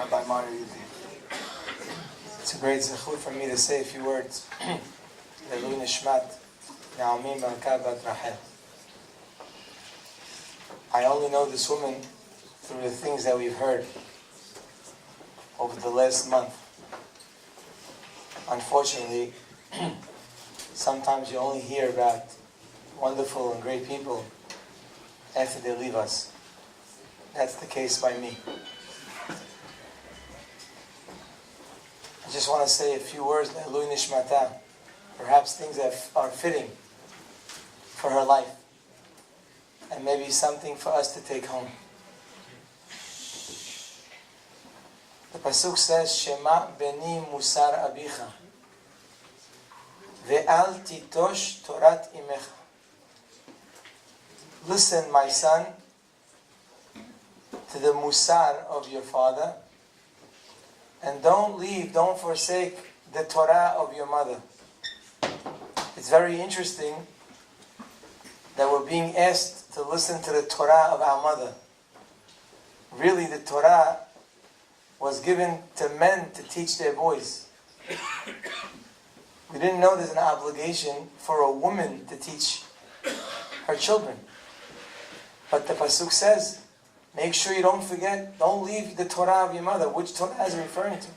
Rabbi Mari Yuzi. It's a great zechut for me to say a few words. Le'ilui nishmat Naomi Malka bat Rachel. I only know this woman through the things that we've heard over the last month. Unfortunately, sometimes you only hear about wonderful and great people after they leave us. That's the case by me. I just want to say a few words, Le'ilui Nishmata, perhaps things that are fitting for her life, and maybe something for us to take home. The pasuk says, Shema beni musar abicha, ve'al titosh torat imecha. Listen, my son, to the musar of your father, and don't forsake the Torah of your mother. It's very interesting that we're being asked to listen to the Torah of our mother. Really, the Torah was given to men to teach their boys. We didn't know there's an obligation for a woman to teach her children. But the pasuk says, make sure you don't forget, don't leave the Torah of your mother. Which Torah is it referring to?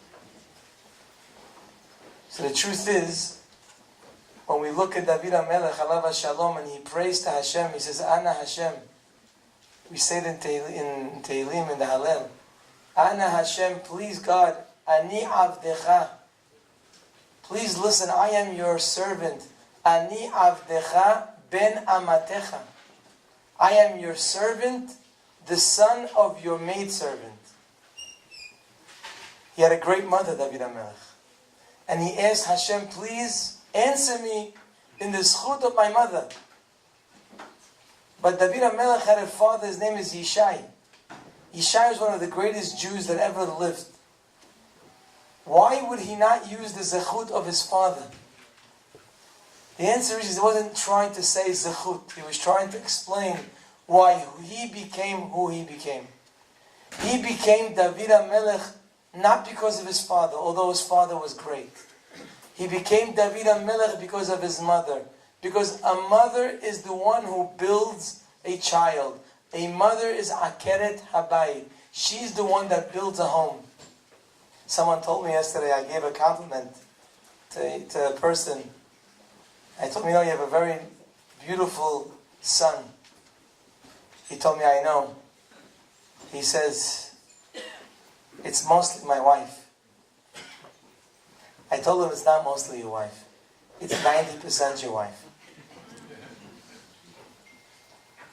So the truth is, when we look at David HaMelech, alav shalom, and he prays to Hashem, he says, Ana Hashem. We say it in Tehillim, in the Hallel. Ana Hashem, please God, Ani Avdecha. Please listen, I am your servant. Ani Avdecha ben Amatecha. I am your servant, the son of your maidservant. He had a great mother, David HaMelech. And he asked Hashem, please answer me in the zchut of my mother. But David HaMelech had a father, his name is Yishai. Yishai was one of the greatest Jews that ever lived. Why would he not use the zechut of his father? The answer is he wasn't trying to say zechut. He was trying to explain why he became who he became. He became David HaMelech not because of his father, although his father was great. He became David HaMelech because of his mother. Because a mother is the one who builds a child. A mother is Akeret Habayit. She's the one that builds a home. Someone told me yesterday, I gave a compliment to a person. I told him, you have a very beautiful son. He told me, I know. He says, it's mostly my wife. I told him it's not mostly your wife. It's 90% your wife.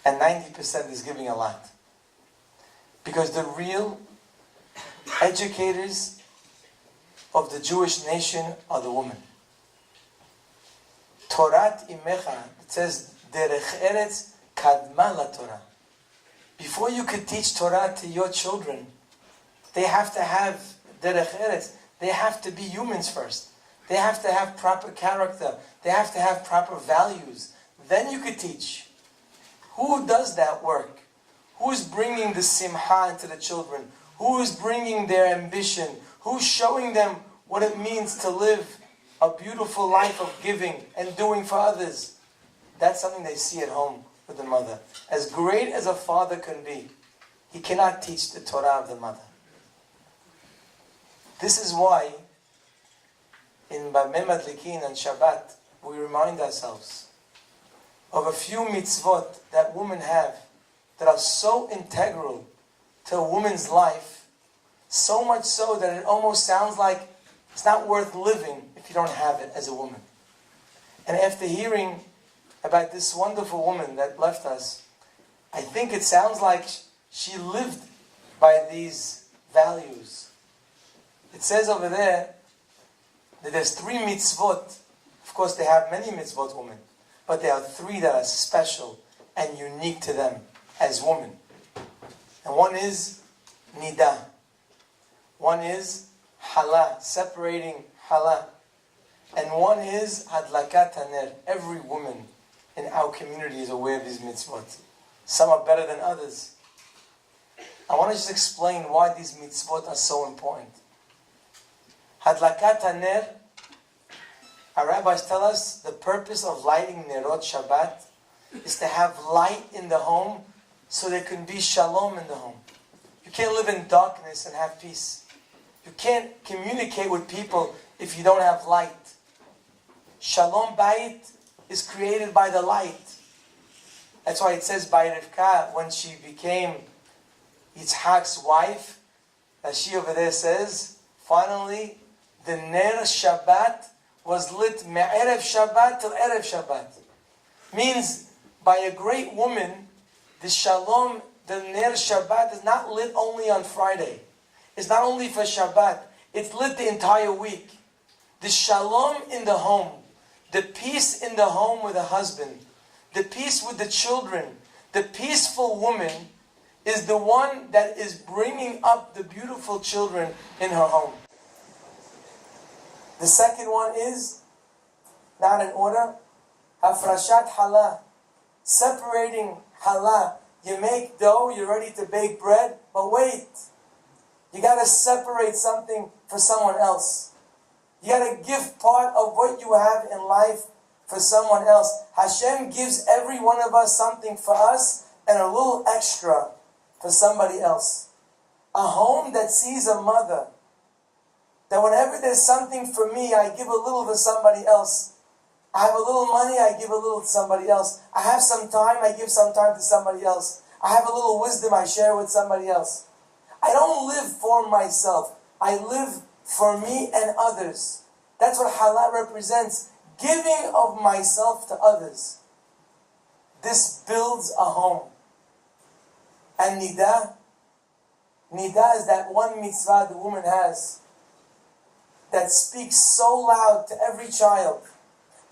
And 90% is giving a lot. Because the real educators of the Jewish nation are the women. Torat imecha, it says, derech eretz kadma la Torah. Before you could teach Torah to your children, they have to have derech eretz. They have to be humans first. They have to have proper character. They have to have proper values. Then you could teach. Who does that work? Who's bringing the simcha into the children? Who's bringing their ambition? Who's showing them what it means to live a beautiful life of giving and doing for others? That's something they see at home with the mother. As great as a father can be, he cannot teach the Torah of the mother. This is why in Bameh Madlikin and Shabbat we remind ourselves of a few mitzvot that women have that are so integral to a woman's life, so much so that it almost sounds like it's not worth living if you don't have it as a woman. And after hearing about this wonderful woman that left us, I think it sounds like she lived by these values. It says over there that there's 3 mitzvot. Of course, they have many mitzvot, women. But there are 3 that are special and unique to them as women. And one is nidah. One is halah, separating halah. And one is hadlakat haner. Every woman in our community is aware of these mitzvot. Some are better than others. I want to just explain why these mitzvot are so important. Hadlakat haner, our rabbis tell us the purpose of lighting Nerot Shabbat is to have light in the home so there can be shalom in the home. You can't live in darkness and have peace. You can't communicate with people if you don't have light. Shalom Bayit is created by the light. That's why it says by Rivka, when she became Yitzhak's wife, as she over there says, finally, the Ner Shabbat was lit me'erev Shabbat till erev Shabbat. Means, by a great woman, the Shalom, the Ner Shabbat is not lit only on Friday. It's not only for Shabbat. It's lit the entire week. The Shalom in the home, the peace in the home with the husband, the peace with the children, the peaceful woman is the one that is bringing up the beautiful children in her home. The second one is, not in order, Hafrashat Halah, separating Halah. You make dough, you're ready to bake bread, but wait. You got to separate something for someone else. You got to give part of what you have in life for someone else. Hashem gives every one of us something for us and a little extra for somebody else. A home that sees a mother, that whenever there's something for me, I give a little to somebody else. I have a little money, I give a little to somebody else. I have some time, I give some time to somebody else. I have a little wisdom, I share with somebody else. I don't live for myself. I live for me and others. That's what halal represents. Giving of myself to others. This builds a home. And nidah is that one mitzvah the woman has that speaks so loud to every child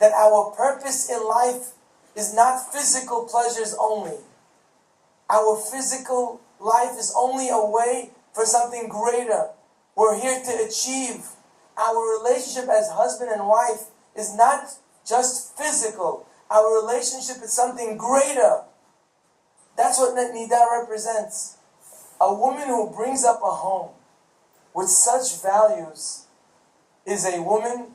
that our purpose in life is not physical pleasures only. Our physical life is only a way for something greater. We're here to achieve. Our relationship as husband and wife is not just physical. Our relationship is something greater. That's what nidah represents. A woman who brings up a home with such values is a woman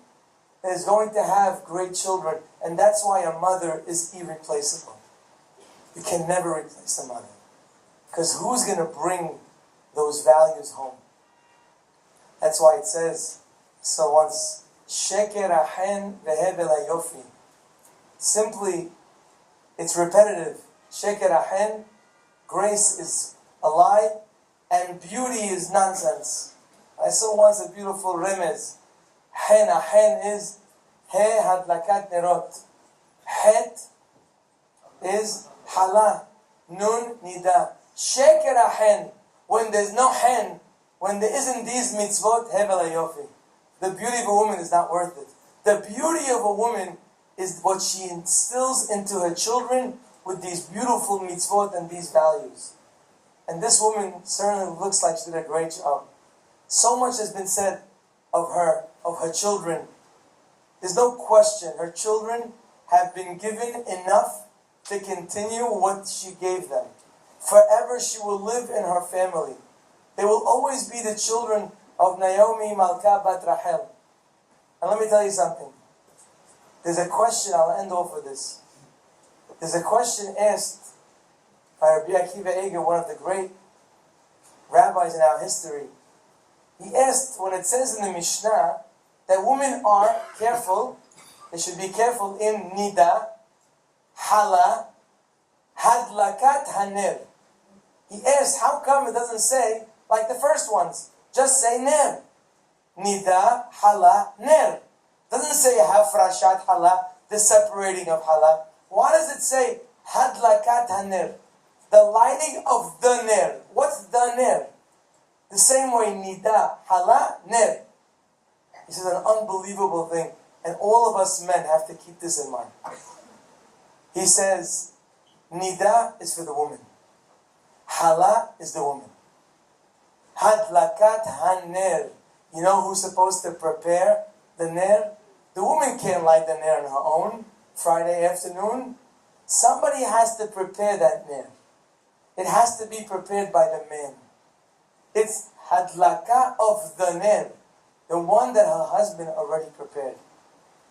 that is going to have great children. And that's why a mother is irreplaceable. You can never replace a mother. Because who's going to bring those values home? That's why it says, so once, Sheker ahen vehebel hayofi. Simply, it's repetitive. Sheker ahen, grace is a lie, and beauty is nonsense. I saw once a beautiful remez. Hen ahen is he hadlakat nerot. Het is halah. Nun nidah. Sheker ahen. When there's no hen, when there isn't these mitzvot, hebel hayofi. The beauty of a woman is not worth it. The beauty of a woman is what she instills into her children with these beautiful mitzvot and these values. And this woman certainly looks like she did a great job. So much has been said of her children. There's no question, her children have been given enough to continue what she gave them. Forever she will live in her family. They will always be the children of Naomi Malka Bat Rachel. And let me tell you something. There's a question, I'll end off with this. There's a question asked by Rabbi Akiva Eger, one of the great rabbis in our history. He asked, when it says in the Mishnah that women are careful, they should be careful in nidah, halah, hadlakat haner. He asked, how come it doesn't say like the first ones? Just say ner. Nidah, halah, ner. Doesn't say hafrashat halah, the separating of halah. Why does it say hadlakat haner? The lighting of the ner. What's the ner? The same way nidah, halah, ner. This is an unbelievable thing. And all of us men have to keep this in mind. He says, nidah is for the woman. Halah is the woman. Hadlakat haner. You know who's supposed to prepare the ner? The woman can't light the ner on her own Friday afternoon. Somebody has to prepare that ner. It has to be prepared by the man. It's hadlaka of the ner, the one that her husband already prepared.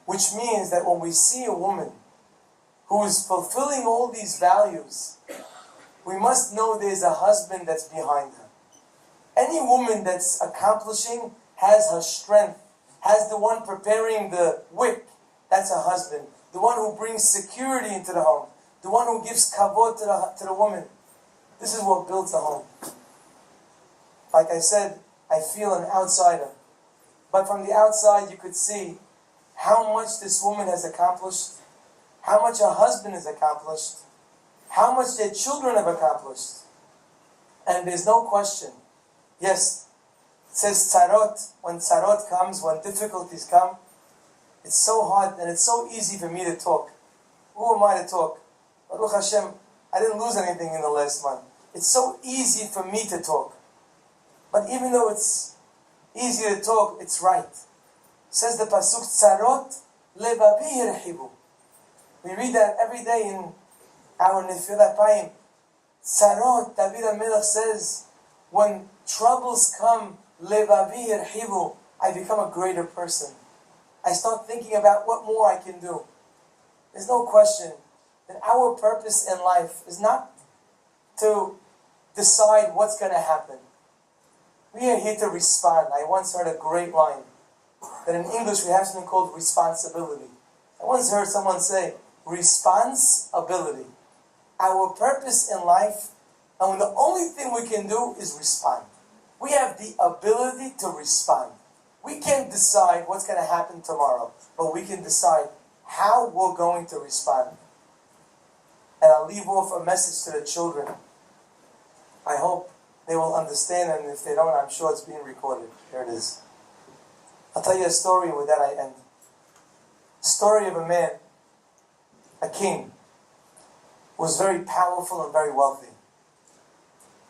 Which means that when we see a woman who is fulfilling all these values, we must know there's a husband that's behind her. Any woman that's accomplishing has her strength, has the one preparing the wick, that's her husband. The one who brings security into the home. The one who gives kavod to the woman. This is what builds the home. Like I said, I feel an outsider. But from the outside you could see how much this woman has accomplished, how much her husband has accomplished, how much their children have accomplished. And there's no question. Yes, it says tzarot, when tzarot comes, when difficulties come, it's so hard and it's so easy for me to talk. Who am I to talk? Baruch Hashem, I didn't lose anything in the last month. It's so easy for me to talk. But even though it's easy to talk, it's right. It says the pasuk, tzarot levavi yerhibu. We read that every day in our Nefilat Payim. Tzarot, David HaMelech says, when troubles come, levavi yerhibu, I become a greater person. I start thinking about what more I can do. There's no question that our purpose in life is not to decide what's going to happen. We are here to respond. I once heard a great line that in English we have something called responsibility. I once heard someone say, responsibility. Our purpose in life, and the only thing we can do is respond. We have the ability to respond. We can't decide what's going to happen tomorrow, but we can decide how we're going to respond. And I'll leave off a message to the children. I hope they will understand, and if they don't, I'm sure it's being recorded. Here it is. I'll tell you a story, and with that I end. The story of a man, a king, who was very powerful and very wealthy.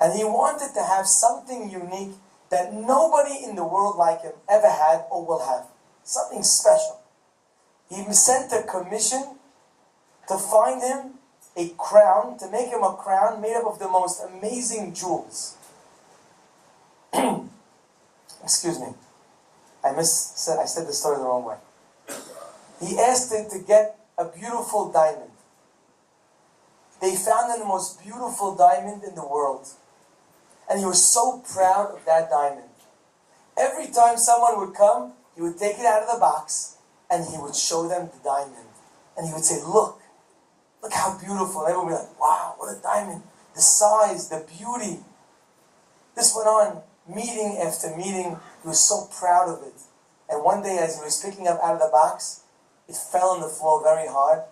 And he wanted to have something unique that nobody in the world like him ever had or will have. Something special. He sent a commission to find him a crown, to make him a crown made up of the most amazing jewels. Excuse me. I said the story the wrong way. He asked him to get a beautiful diamond. They found him the most beautiful diamond in the world. And he was so proud of that diamond. Every time someone would come, he would take it out of the box and he would show them the diamond. And he would say, look how beautiful. And everyone would be like, wow, what a diamond. The size, the beauty. This went on meeting after meeting. He was so proud of it. And one day as he was picking up out of the box, it fell on the floor very hard.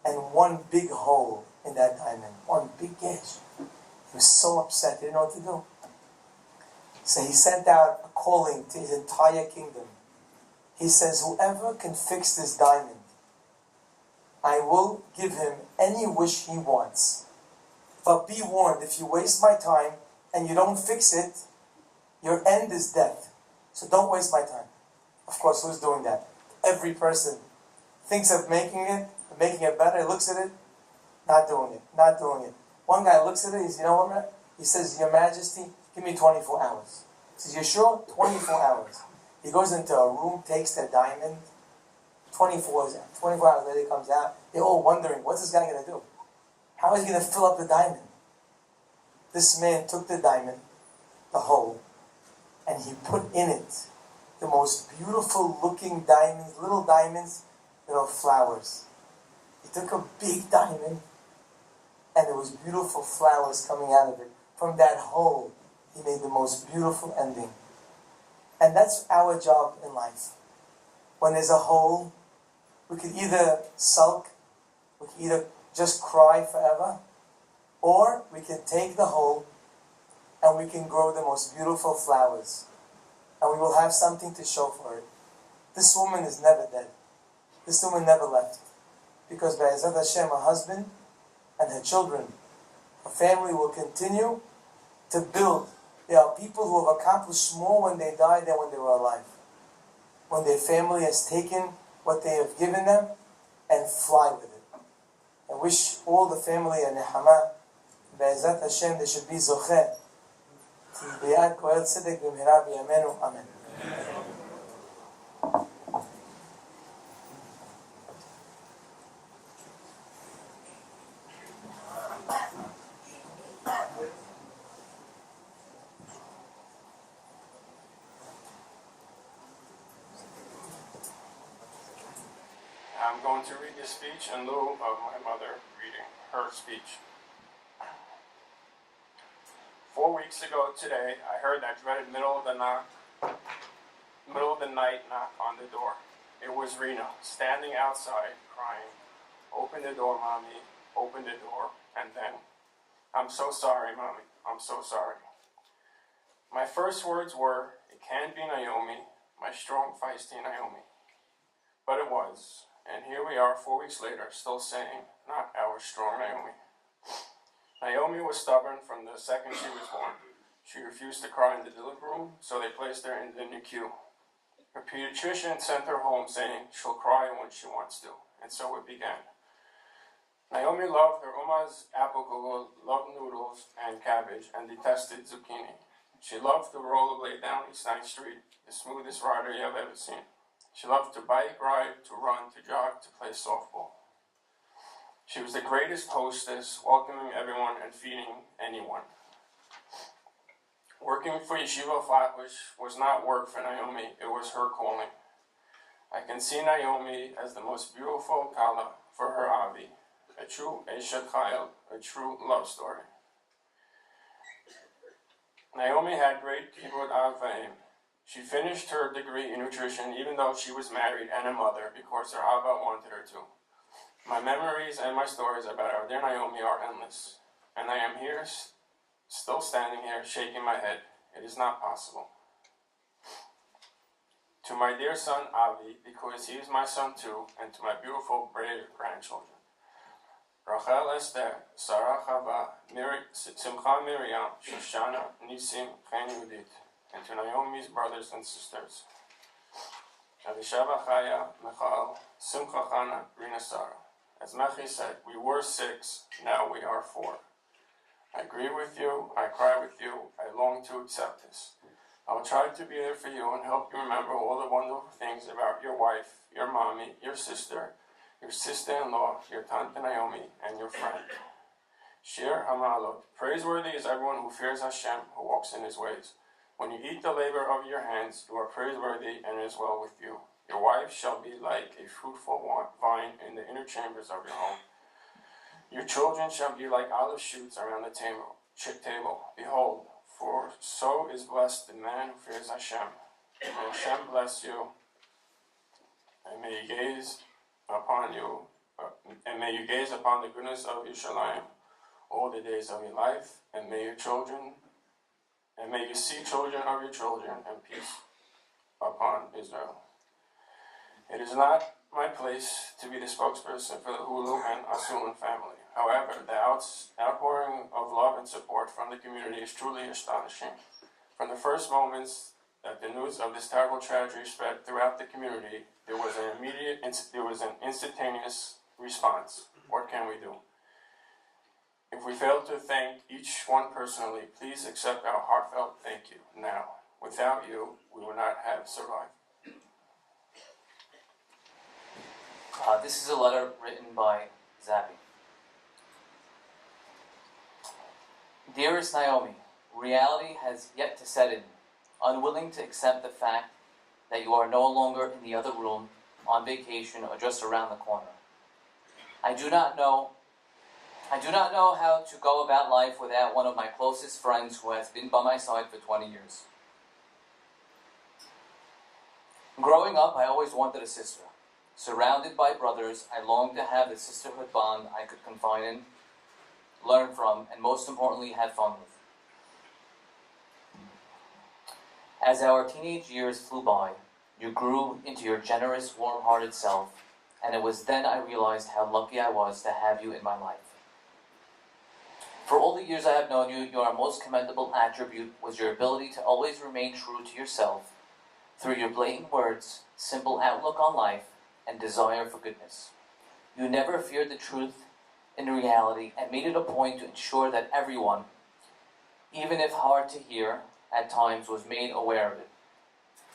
And one big hole in that diamond. One big gash. He was so upset, he didn't know what to do. So he sent out a calling to his entire kingdom. He says, whoever can fix this diamond, I will give him any wish he wants. But be warned, if you waste my time and you don't fix it, your end is death. So don't waste my time. Of course, who's doing that? Every person thinks of making it better, looks at it, not doing it. One guy looks at it, he says, you know what, he says, Your Majesty, give me 24 hours. He says, you sure? 24 hours. He goes into a room, takes the diamond, 24 hours later he comes out. They're all wondering, what's this guy going to do? How is he going to fill up the diamond? This man took the diamond, the hole, and he put in it the most beautiful looking diamonds, little diamonds that are flowers. He took a big diamond, and there was beautiful flowers coming out of it. From that hole, he made the most beautiful ending. And that's our job in life. When there's a hole, we could either sulk, we can either just cry forever, or we can take the hole and we can grow the most beautiful flowers. And we will have something to show for it. This woman is never dead. This woman never left. Because Be'ezat Hashem, her husband and her children, her family will continue to build. There are people who have accomplished more when they died than when they were alive. When their family has taken what they have given them and fly with it. I wish all the family a nehama, Be'ezat Hashem, they should be zocheh ביד פועל צדק במהרה בימינו, אמן. I'm going to read this speech in lieu of my mother reading her speech. 4 weeks ago today, I heard that dreaded middle of the night knock on the door. It was Rena, standing outside, crying. Open the door, Mommy, open the door. And then, I'm so sorry, Mommy, I'm so sorry. My first words were, it can't be Naomi, my strong, feisty Naomi. But it was. And here we are 4 weeks later, still saying, not our strong Naomi. Naomi was stubborn from the second she was born. She refused to cry in the delivery room, so they placed her in the NICU. Her pediatrician sent her home saying she'll cry when she wants to, and so it began. Naomi loved her Uma's apple kugel, loved noodles and cabbage, and detested zucchini. She loved to rollerblade down East 9th Street, the smoothest rider you have ever seen. She loved to bike, ride, to run, to jog, to play softball. She was the greatest hostess, welcoming everyone and feeding anyone. Working for Yeshiva Flatbush was not work for Naomi, it was her calling. I can see Naomi as the most beautiful kala for her Avi, a true Eshet Chayil, a true love story. Naomi had great kibbud av v'em. She finished her degree in nutrition even though she was married and a mother because her Abba wanted her to. My memories and my stories about our dear Naomi are endless, and I am here, still standing here, shaking my head. It is not possible. To my dear son Avi, because he is my son too, and to my beautiful, brave grandchildren. Rachel Esther, Sarah Chava, Simcha Miriam, Shoshana, Nisim, Chen Yudit, and to Naomi's brothers and sisters. Avishava Chaya, Michal, Simcha Chana, Rina Sarah. As Mechi said, we were 6, now we are 4. I agree with you, I cry with you, I long to accept this. I will try to be there for you and help you remember all the wonderful things about your wife, your mommy, your sister-in-law, your Tante Naomi, and your friend. Shir Hamalot, praiseworthy is everyone who fears Hashem, who walks in his ways. When you eat the labor of your hands, you are praiseworthy, and it is well with you. Your wife shall be like a fruitful vine in the inner chambers of your home. Your children shall be like olive shoots around the table. Behold, for so is blessed the man who fears Hashem. May Hashem bless you, and may you gaze upon the goodness of Yerushalayim all the days of your life, and may you see children of your children, and peace upon Israel. It is not my place to be the spokesperson for the Houllou and Asulin family. However, the outpouring of love and support from the community is truly astonishing. From the first moments that the news of this terrible tragedy spread throughout the community, there was an instantaneous response. What can we do? If we fail to thank each one personally, please accept our heartfelt thank you now. Without you, we would not have survived. This is a letter written by Zabi. Dearest Naomi, reality has yet to set in. Unwilling to accept the fact that you are no longer in the other room, on vacation, or just around the corner. I do not know how to go about life without one of my closest friends who has been by my side for 20 years. Growing up, I always wanted a sister. Surrounded by brothers, I longed to have the sisterhood bond I could confide in, learn from, and most importantly, have fun with. As our teenage years flew by, you grew into your generous, warm-hearted self, and it was then I realized how lucky I was to have you in my life. For all the years I have known you, your most commendable attribute was your ability to always remain true to yourself through your blatant words, simple outlook on life, and desire for goodness. You never feared the truth in reality and made it a point to ensure that everyone, even if hard to hear, at times was made aware of it.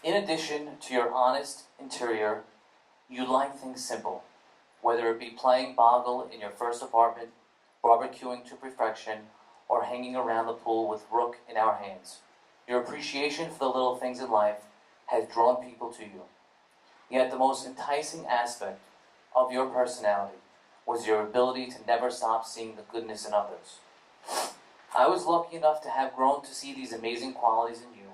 In addition to your honest interior, you like things simple, whether it be playing boggle in your first apartment, barbecuing to perfection, or hanging around the pool with rook in our hands. Your appreciation for the little things in life has drawn people to you. Yet the most enticing aspect of your personality was your ability to never stop seeing the goodness in others. I was lucky enough to have grown to see these amazing qualities in you,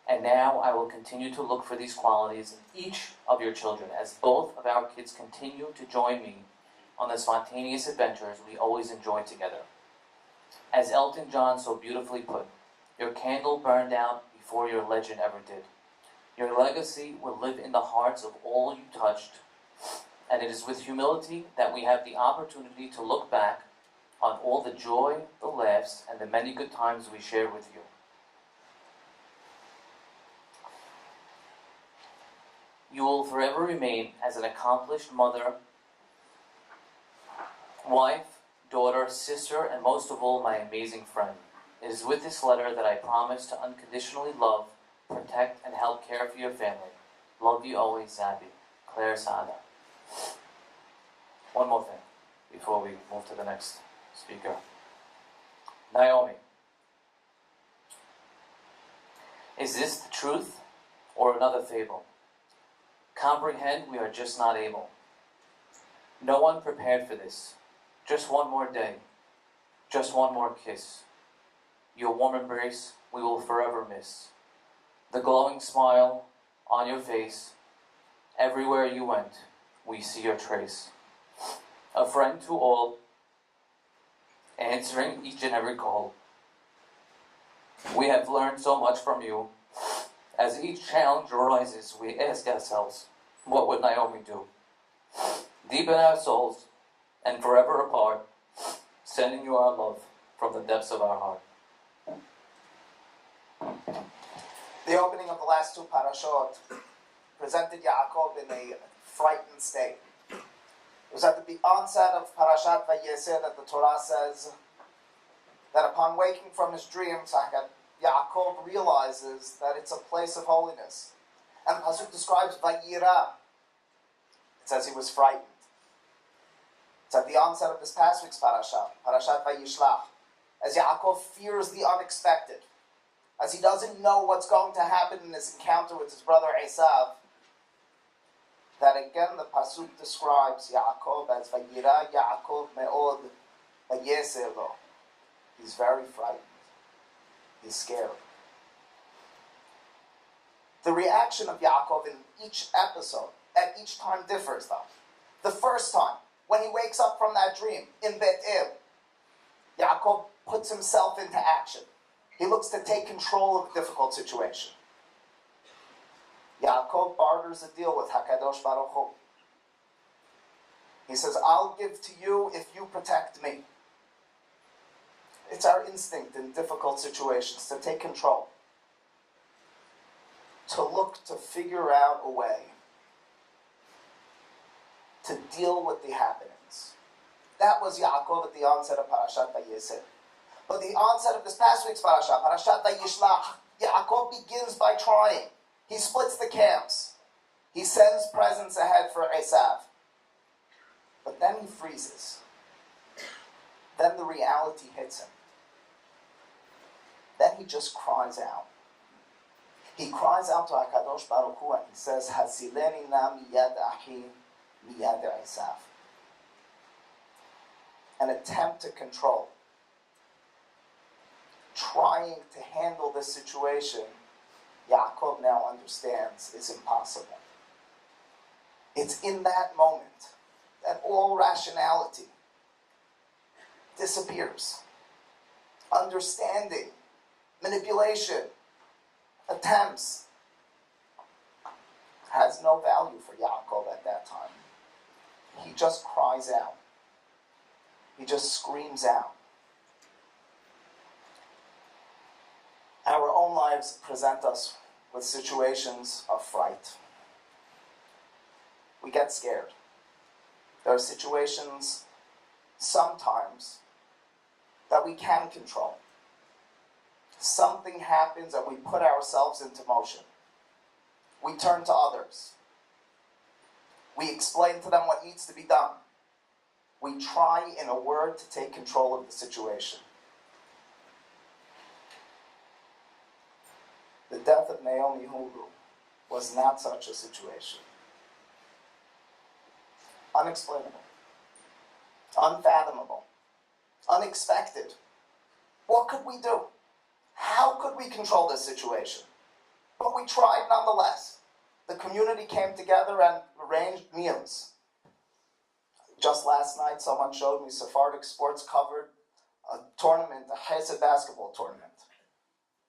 and now I will continue to look for these qualities in each of your children, as both of our kids continue to join me on the spontaneous adventures we always enjoy together. As Elton John so beautifully put, your candle burned out before your legend ever did. Your legacy will live in the hearts of all you touched, and it is with humility that we have the opportunity to look back on all the joy, the laughs, and the many good times we shared with you. You will forever remain as an accomplished mother, wife, daughter, sister, and most of all, my amazing friend. It is with this letter that I promise to unconditionally love, protect, and help care for your family. Love you always, Zabi. Claire Sada. One more thing before we move to the next speaker. Naomi. Is this the truth or another fable? Comprehend we are just not able. No one prepared for this. Just one more day. Just one more kiss. Your warm embrace we will forever miss. The glowing smile on your face. Everywhere you went, we see your trace. A friend to all, answering each and every call. We have learned so much from you. As each challenge arises, we ask ourselves, what would Naomi do? Deep in our souls, and forever apart, sending you our love from the depths of our heart. The opening of the last two parashot presented Yaakov in a frightened state. It was at the onset of Parashat Vayeseh that the Torah says that upon waking from his dreams, Yaakov realizes that it's a place of holiness. And the pasuk describes Vayira. It says he was frightened. It's at the onset of this past week's Parashat Vayishlach, as Yaakov fears the unexpected, as he doesn't know what's going to happen in his encounter with his brother Esav, that again the pasuk describes Yaakov as Vayira Yaakov me'od vayeseh lo. He's very frightened. He's scared. The reaction of Yaakov in each episode, at each time differs though. The first time, when he wakes up from that dream in Bet El, Yaakov puts himself into action. He looks to take control of a difficult situation. Yaakov barters a deal with HaKadosh Baruch Hu. He says, I'll give to you if you protect me. It's our instinct in difficult situations to take control, to look to figure out a way to deal with the happenings. That was Yaakov at the onset of Parashat Vayeseh. But the onset of this past week's parasha, Parashat Vayishlach, Yaakov begins by trying. He splits the camps. He sends presents ahead for Esav. But then he freezes. Then the reality hits him. Then he just cries out. He cries out to HaKadosh Baruch Hu and he says, Hasileni na miyad achi miyad Esav. An attempt to control. Trying to handle this situation, Yaakov now understands is impossible. It's in that moment that all rationality disappears. Understanding, manipulation, attempts has no value for Yaakov at that time. He just cries out. He just screams out. Our own lives present us with situations of fright. We get scared. There are situations, sometimes, that we can control. something happens and we put ourselves into motion. We turn to others. We explain to them what needs to be done. We try, in a word, to take control of the situation. The death of Naomi Houllou was not such a situation. Unexplainable, unfathomable, unexpected. What could we do? How could we control this situation? But we tried nonetheless. The community came together and arranged meals. Just last night, someone showed me Sephardic Sports covered a tournament, a Chesed basketball tournament.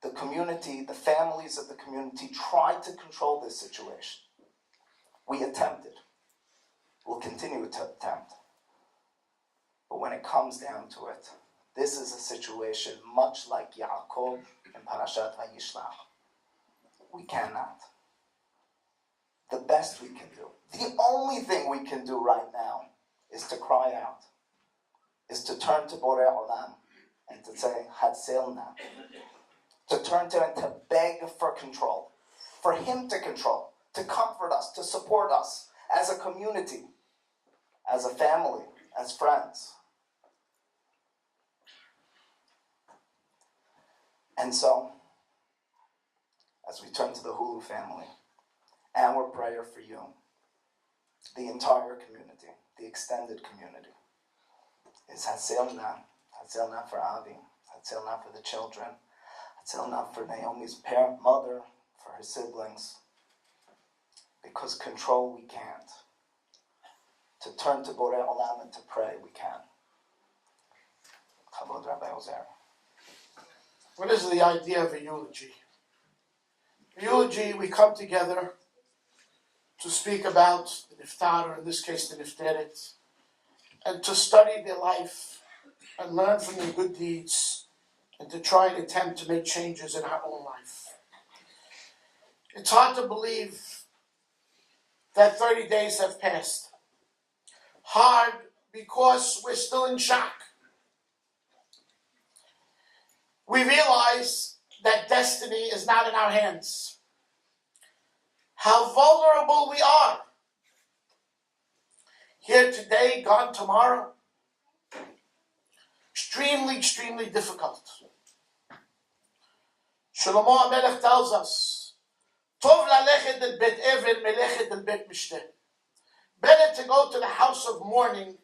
The community, the families of the community tried to control this situation. We attempted. We'll continue to attempt. But when it comes down to it, this is a situation much like Yaakov in Parashat Vayishlach. We cannot. The best we can do, the only thing we can do right now is to cry out, is to turn to Borei Olam and to say, Hatzelna, to turn to him and to beg for control, for him to control, to comfort us, to support us as a community, as a family, as friends. And so, as we turn to the Houllou family, our prayer for you, the entire community, the extended community, is Hatzelna, Hatzelna for Avi, Hatzelna for the children, Hatzelna for Naomi's parent, mother, for her siblings, because control we can't. To turn to Borei Olam and to pray we can. Chabod Rabbi Ozer. What is the idea of a eulogy? A eulogy, we come together to speak about the niftar, or in this case the nifteret, and to study their life and learn from their good deeds and to try and attempt to make changes in our own life. It's hard to believe that 30 days have passed. Hard because we're still in shock. We realize that destiny is not in our hands. How vulnerable we are. Here today, gone tomorrow. Extremely, extremely difficult. Shlomo HaMelech tells us, Tov lalechet el bet even melechet el bet mishteh. Better to go to the house of mourning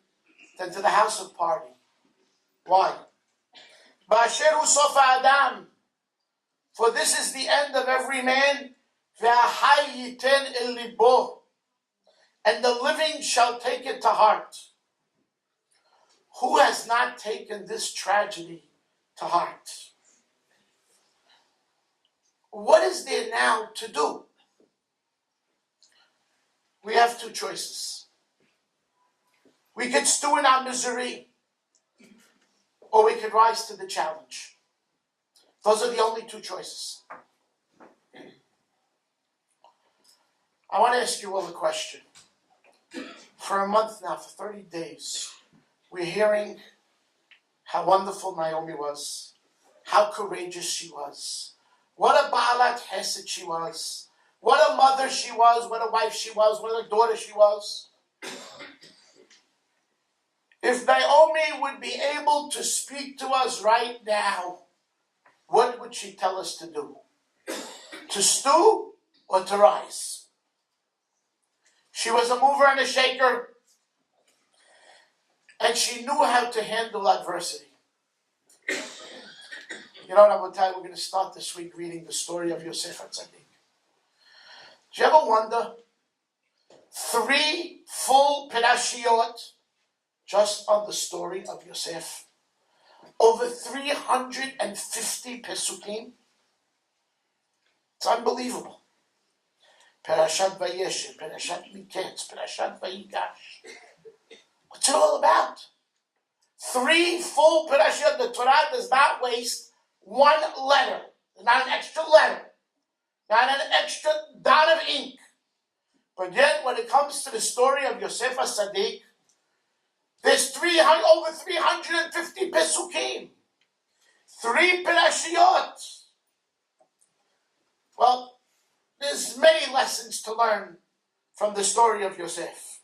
than to the house of party. Why? Ba'asher hu sof ha'adam. For this is the end of every man. Ve'ahai yiten el libo. And the living shall take it to heart. Who has not taken this tragedy to heart? What is there now to do? We have two choices. We could stew in our misery, or we could rise to the challenge. Those are the only two choices. I want to ask you all a question. For a month now, for 30 days, we're hearing how wonderful Naomi was, how courageous she was, what a Baalat Hesed she was, what a mother she was, what a wife she was, what a daughter she was. If Naomi would be able to speak to us right now, what would she tell us to do? To stew or to rise? She was a mover and a shaker, and she knew how to handle adversity. You know what I'm going to tell you? We're going to start this week reading the story of Yosef HaTzadik. Do you ever wonder? 3 full Perashiot just on the story of Yosef. Over 350 Pesukim. It's unbelievable. Parashat Vayeshev, Parashat Miketz, Parashat Vayigash. What's it all about? 3 full Parashat. The Torah does not waste one letter. There's not an extra letter. Not an extra dot of ink. But yet, when it comes to the story of Yosef HaTzadik, there's over 350 Pesukim. 3 Parashiot. Well, there's many lessons to learn from the story of Yosef.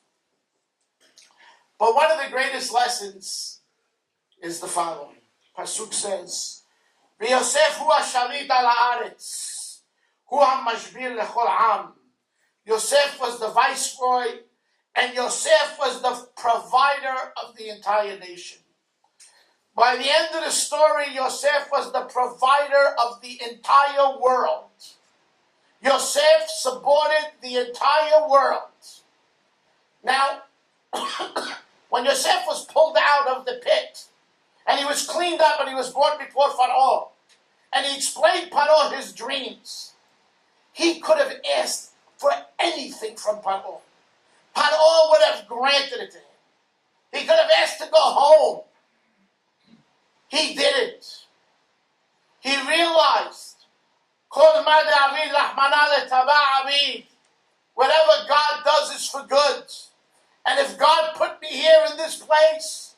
But one of the greatest lessons is the following. Pasuk says, "V'Yosef hu hashalit al haaretz, hu hamashbir lechol am." Yosef was the viceroy, and Yosef was the provider of the entire nation. By the end of the story, Yosef was the provider of the entire world. Yosef supported the entire world. Now, when Yosef was pulled out of the pit, and he was cleaned up and he was brought before Pharaoh, and he explained Pharaoh his dreams, he could have asked for anything from Pharaoh. Pharaoh would have granted it to him. He could have asked to go home. He didn't. He realized, whatever God does is for good. And if God put me here in this place,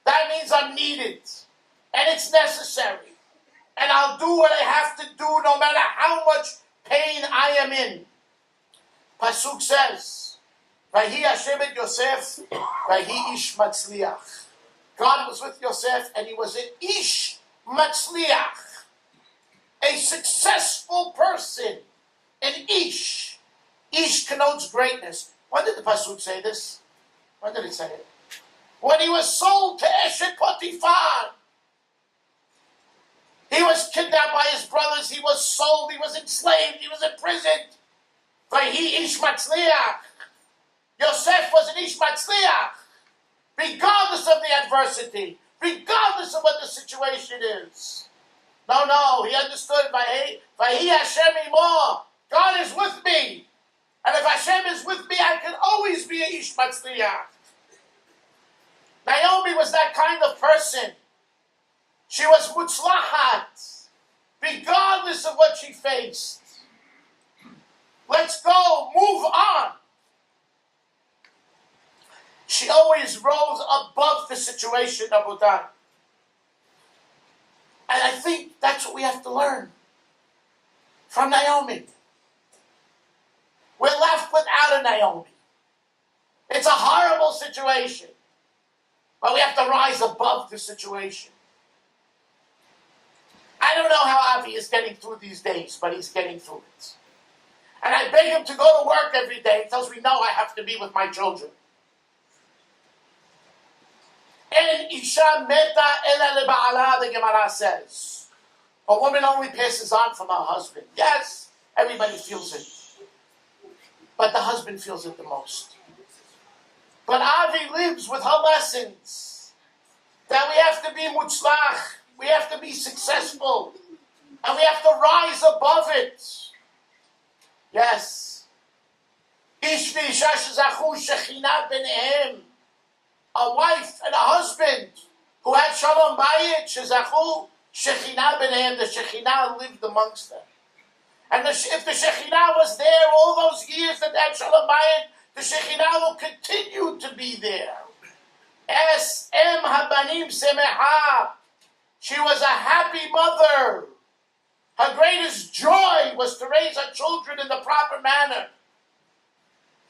that means I'm needed. And it's necessary. And I'll do what I have to do no matter how much pain I am in. Pasuk says, Vahi Hashem et Yosef, Vahi ish matzliach. God was with Yosef and he was an ish matzliach. A successful person. An ish. Ish connotes greatness. When did the Pasuk say this? When did it say it? When he was sold to Eshet Potiphar. He was kidnapped by his brothers. He was sold. He was enslaved. He was imprisoned. Vahi ish matzliach. Yosef was an ish matzliach. Regardless of the adversity. Regardless of what the situation is. No, he understood. Vahi Hashem imo. God is with me. And if Hashem is with me, I can always be a ish matzliach. Naomi was that kind of person. She was mutzlahat, regardless of what she faced. Let's go, move on. She always rose above the situation, Abudan. And I think that's what we have to learn from Naomi. We're left without a Naomi. It's a horrible situation. But we have to rise above the situation. I don't know how Avi is getting through these days, but he's getting through it. And I beg him to go to work every day. He tells me, no, I have to be with my children. En isha meta ela leba'ala, the Gemara says. A woman only passes on from her husband. Yes, everybody feels it. But the husband feels it the most. But Avi lives with her lessons. That we have to be mutzlach. We have to be successful. And we have to rise above it. Yes. Ish v'isha shezachu shechina b'nehem. A wife and a husband who had shalom bayit, shezachu shechina b'nehem. The shechina lived amongst them. And if the shechina was there all those years that they had shalom bayit, the Shekhinah will continue to be there. Es em habanim semeha. She was a happy mother. Her greatest joy was to raise her children in the proper manner.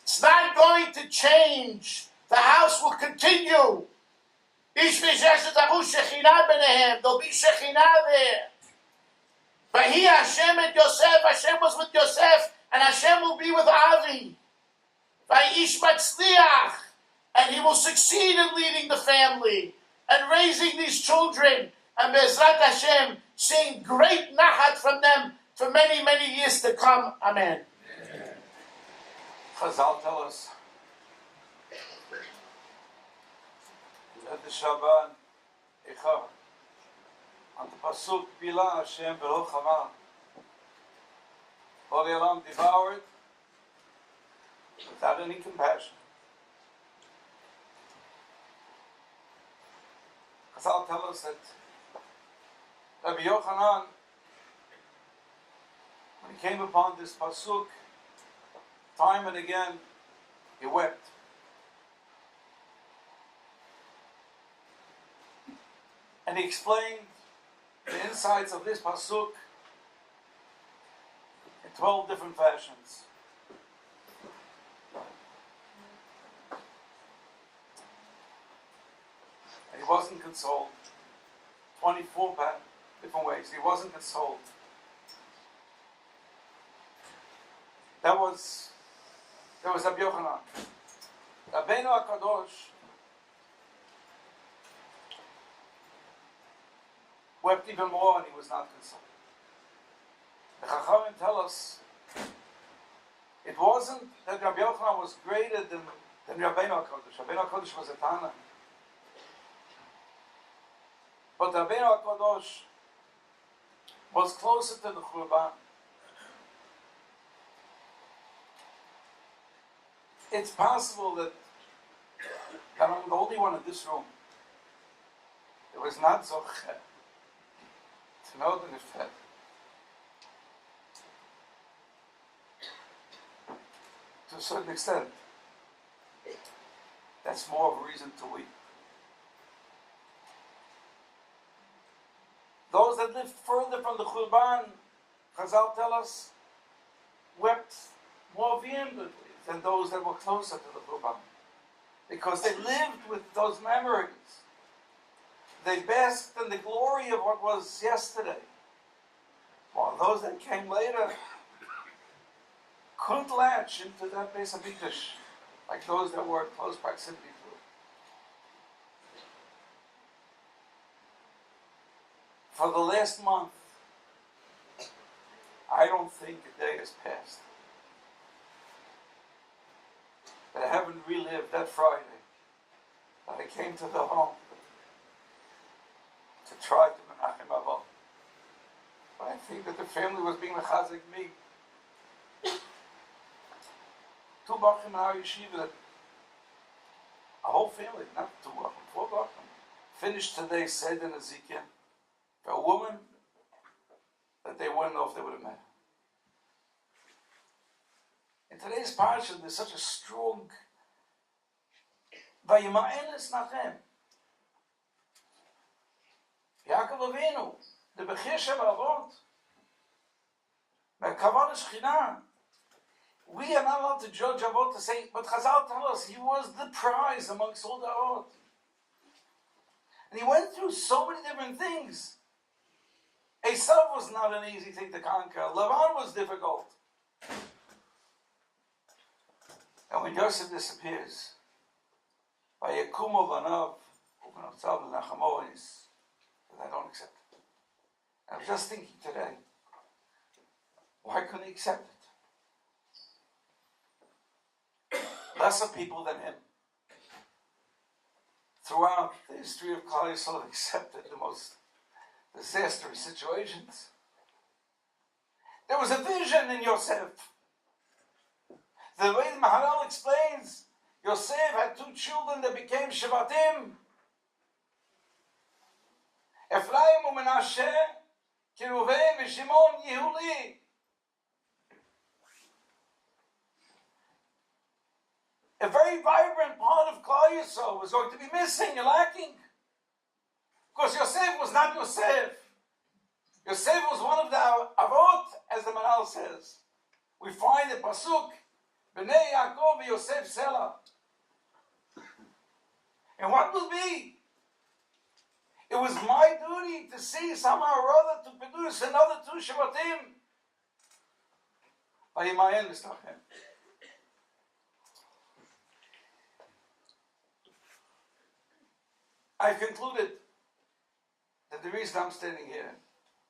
It's not going to change. The house will continue. There'll be Shekhinah there. Vahi Hashem et Yosef. Hashem was with Yosef, and Hashem will be with Avi. Vayish matzliach, and he will succeed in leading the family and raising these children, and Be'ezrat Hashem, seeing great nahat from them for many, many years to come. Amen. Chazal tell us at the Shabbat, Echa, on the Pasuk, Bila Hashem V'lo Chama, all the Elam devoured without any compassion. Chazal tell us that Rabbi Yochanan, when he came upon this pasuk, time and again, he wept. And he explained the insights of this pasuk 12 different fashions. And he wasn't consoled. 24 different ways. He wasn't consoled. There was Rabbi Yochanan. Rabbeinu HaKadosh wept even more and he was not consoled. The Chachamim tell us it wasn't that Rabbi Yochanan was greater than Rabbeinu HaKadosh. Rabbeinu HaKadosh was a Tana. But Rabbeinu HaKadosh was closer to the Churban. It's possible that I'm the only one in this room. It was not so to know the Nifet. To a certain extent, that's more of a reason to weep. Those that lived further from the Churban, Chazal tell us, wept more vehemently than those that were closer to the Churban. Because they lived with those memories. They basked in the glory of what was yesterday. While those that came later couldn't latch into that Beis HaMikdash like those that were in close proximity to it. For the last month, I don't think a day has passed that I haven't relived that Friday that I came to the home to try to menachem Aval. But I think that the family was being mechazik me. Two bachim in our yeshiva, that a whole family, not two bachim, 4 bachim, finished today Seder Nezikin for a woman that they wouldn't know if they would have met. In today's parsha, there's such a strong Vayima'enes Nachem. Yaakov Avinu, the Bechir Shel Avot, Kavod Shechina. We are not allowed to judge Avot to say, but Chazal tell us he was the prize amongst all the Avot. And he went through so many different things. Esav was not an easy thing to conquer. Lavan was difficult. And when Yosef disappears, Vayekumo Vanav, Ubenotzav L'Nachamois, I don't accept it. I was just thinking today, why couldn't he accept it? Lesser people than him, throughout the history of Klal Yisrael, have accepted the most disastrous situations. There was a vision in Yosef. The way the Maharal explains, Yosef had 2 children that became Shevatim. Ephraim and Menashe, Kiruven and Shimon, Yehuli. A very vibrant part of Klal Yisrael was going to be missing and lacking. Because Yosef was not Yosef. Yosef was one of the Avot, as the Maharal says. We find the Pasuk, Bnei Yaakov Yosef Selah. And what will be? It was my duty to see somehow or other to produce another 2 Shevatim. Vayimayen L'Snachem. I concluded that the reason I'm standing here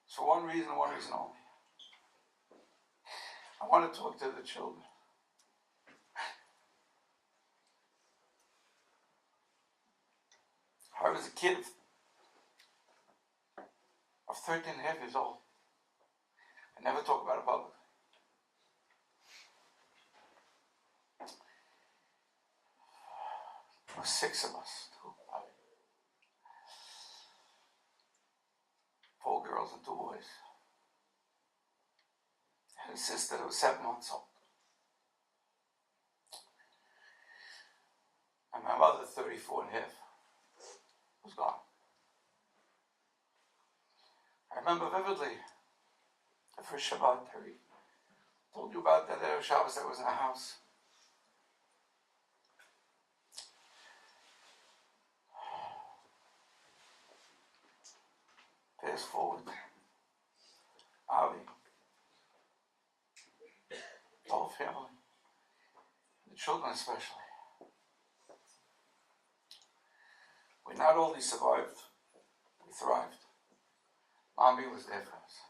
is for one reason only. I want to talk to the children. I was a kid of 13 and a half years old. I never talk about it publicly. There were 6 of us, 4 girls and 2 boys. I had a sister that was 7 months old. And my mother, 34 and a half, was gone. I remember vividly the first Shabbat, Told you about that Erev Shabbos that was in the house. Fast forward. Avi. The whole family. The children especially. We not only survived, we thrived. Mommy was there for us.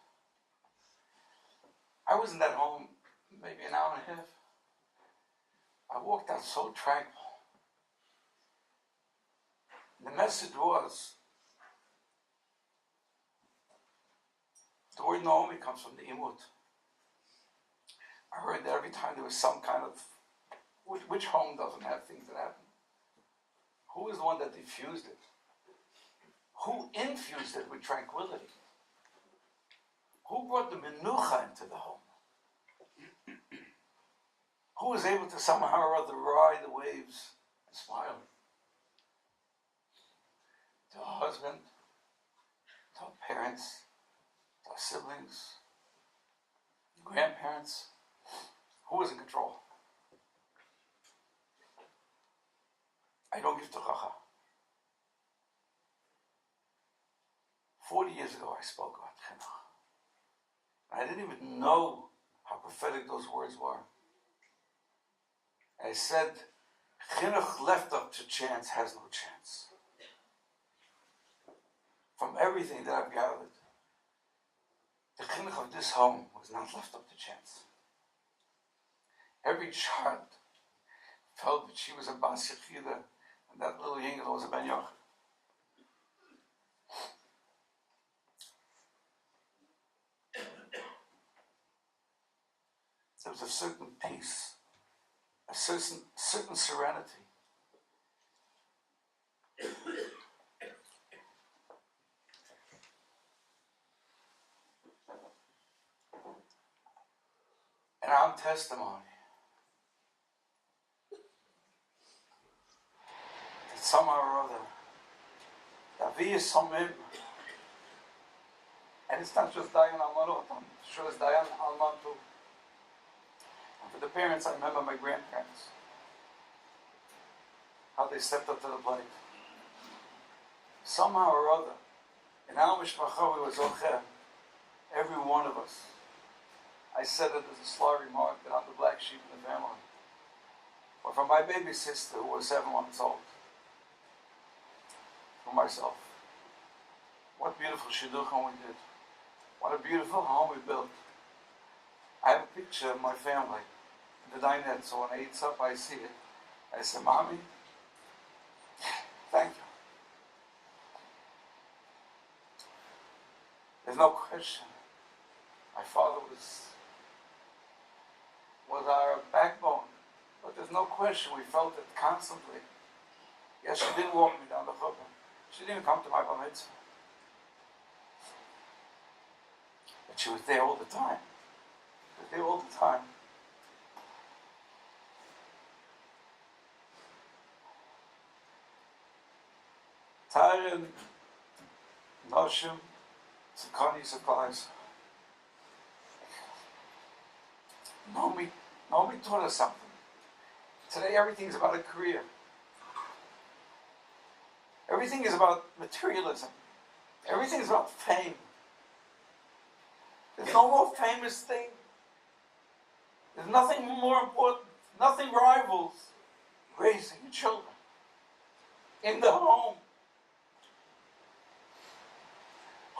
I wasn't at home maybe an hour and a half. I walked out so tranquil. The message was, the word Naomi comes from the Imut. I heard that every time there was some kind of, which home doesn't have things that happen? Who is the one that diffused it? Who infused it with tranquility? Who brought the menucha into the home? Who was able to somehow or other ride the waves and smile? To our husband, to our parents, to our siblings, grandparents. Who was in control? I don't give tochacha. 40 years ago I spoke about chinuch. I didn't even know how prophetic those words were. I said, chinuch left up to chance has no chance. From everything that I've gathered, the chinuch of this home was not left up to chance. Every child felt that she was a bas yechida, and that little yingel was a ben yochid. There was a certain peace, a certain serenity. And our testimony that somehow or other, that we is somim, and it's not just Dayan Almanot, I'm sure it's Dayan Alman too. And for the parents, I remember my grandparents, how they stepped up to the plate. Somehow or other, in our mishpacha we was okay, every one of us. I said it as a sly remark that I'm the black sheep in the family. But for my baby sister who was 7 months old, for myself, what beautiful shidduchim we did. What a beautiful home we built. I have a picture of my family in the dinette, so when I eat up, I see it. I said, Mommy, thank you. There's no question. My father was our backbone, but there's no question we felt it constantly. Yes, she didn't walk me down the chuppah. She didn't come to my bar mitzvah. But she was there all the time. She was there all the time. Taren, Noshim, Tzikani supplies. Naomi taught us something. Today everything's about a career. Everything is about materialism. Everything is about fame. There's no more famous thing. There's nothing more important. Nothing rivals raising children in the home.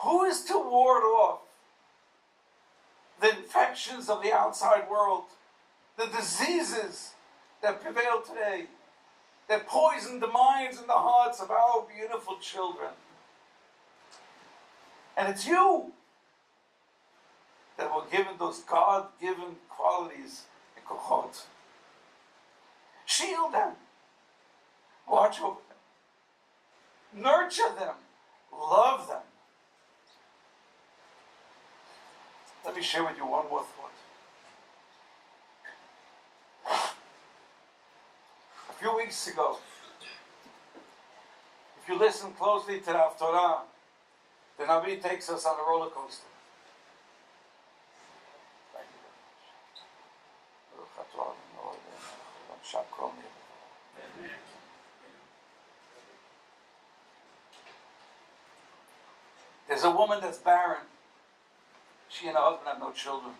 Who is to ward off the infections of the outside world, the diseases that prevail today, that poison the minds and the hearts of our beautiful children? And it's you that were given those God-given qualities and kochot. Shield them. Watch over them. Nurture them. Love them. Let me share with you one more thought. A few weeks ago, if you listen closely to the Haftorah, the Navi takes us on a roller coaster. Thank you very much. Shalom. There's a woman that's barren. She and her husband have no children.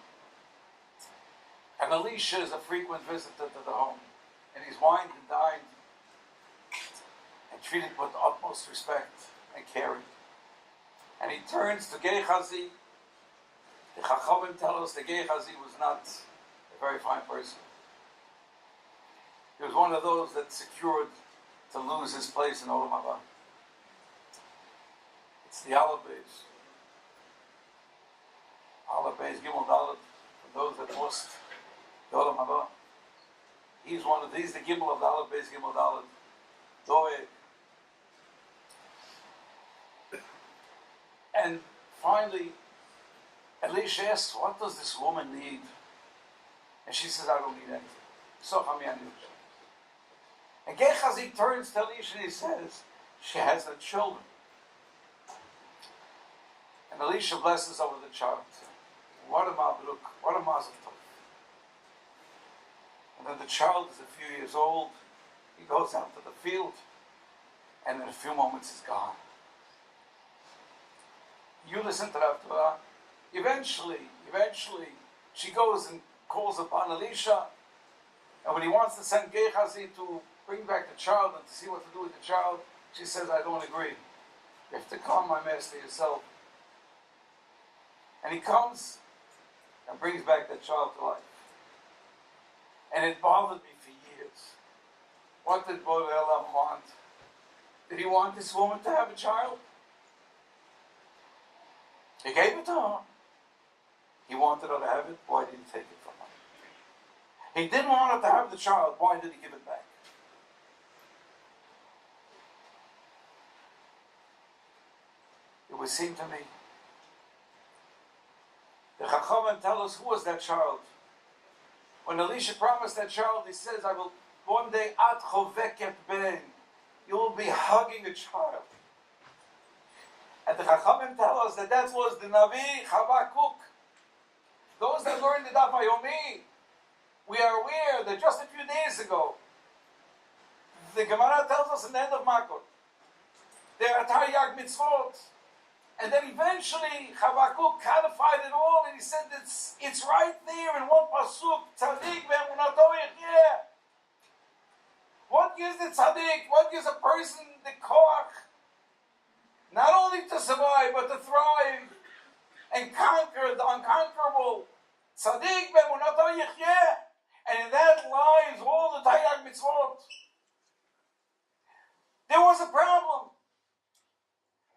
And Elisha is a frequent visitor to the home. And he's wined and dined and treated with the utmost respect and caring. And he turns to Gehazi. The Chachamim tell us that Gehazi was not a very fine person. He was one of those that secured to lose his place in Olam Haba. It's the Aleph Beis. Aleph Beis Gimel Dalet, for those that lost the Olam Haba. He's one of these, the Gimel of the Aleph Beis Gimel Dalet. Doeg. And finally, Elisha asks, what does this woman need? And she says, I don't need anything. So and Gehazi turns to Elisha and he says, she has no children. And Elisha blesses over the child. What a mabruk, what a mazel tov. And then the child is a few years old. He goes out to the field, and in a few moments he's gone. You listen to that Torah. Eventually, she goes and calls upon Elisha, and when he wants to send Gehazi to bring back the child and to see what to do with the child, she says, I don't agree. You have to come, my master, yourself. And he comes and brings back that child to life. And it bothered me for years. What did Borei Olam want? Did he want this woman to have a child? He gave it to her. He wanted her to have it. Why did he take it from her? He didn't want her to have the child. Why did he give it back? It would seem to me. The Chachamim tell us who was that child. When Elisha promised that child, he says, I will one day at choveket ben. You will be hugging a child. And the Chachamim tell us that was the Navi Chavakuk. Those that learned the Daf Yomi, we are aware that just a few days ago, the Gemara tells us in the end of Makot, there are Taryag mitzvot. And then eventually Chavakuk codified it all, and he said it's right there in one pasuk. Tzaddik ve'emunato yechyeh. What gives the tzaddik? What gives a person the koach? Not only to survive, but to thrive and conquer the unconquerable. Tzaddik ve'emunato yechyeh. And in that lies all the Taryag mitzvot. There was a problem.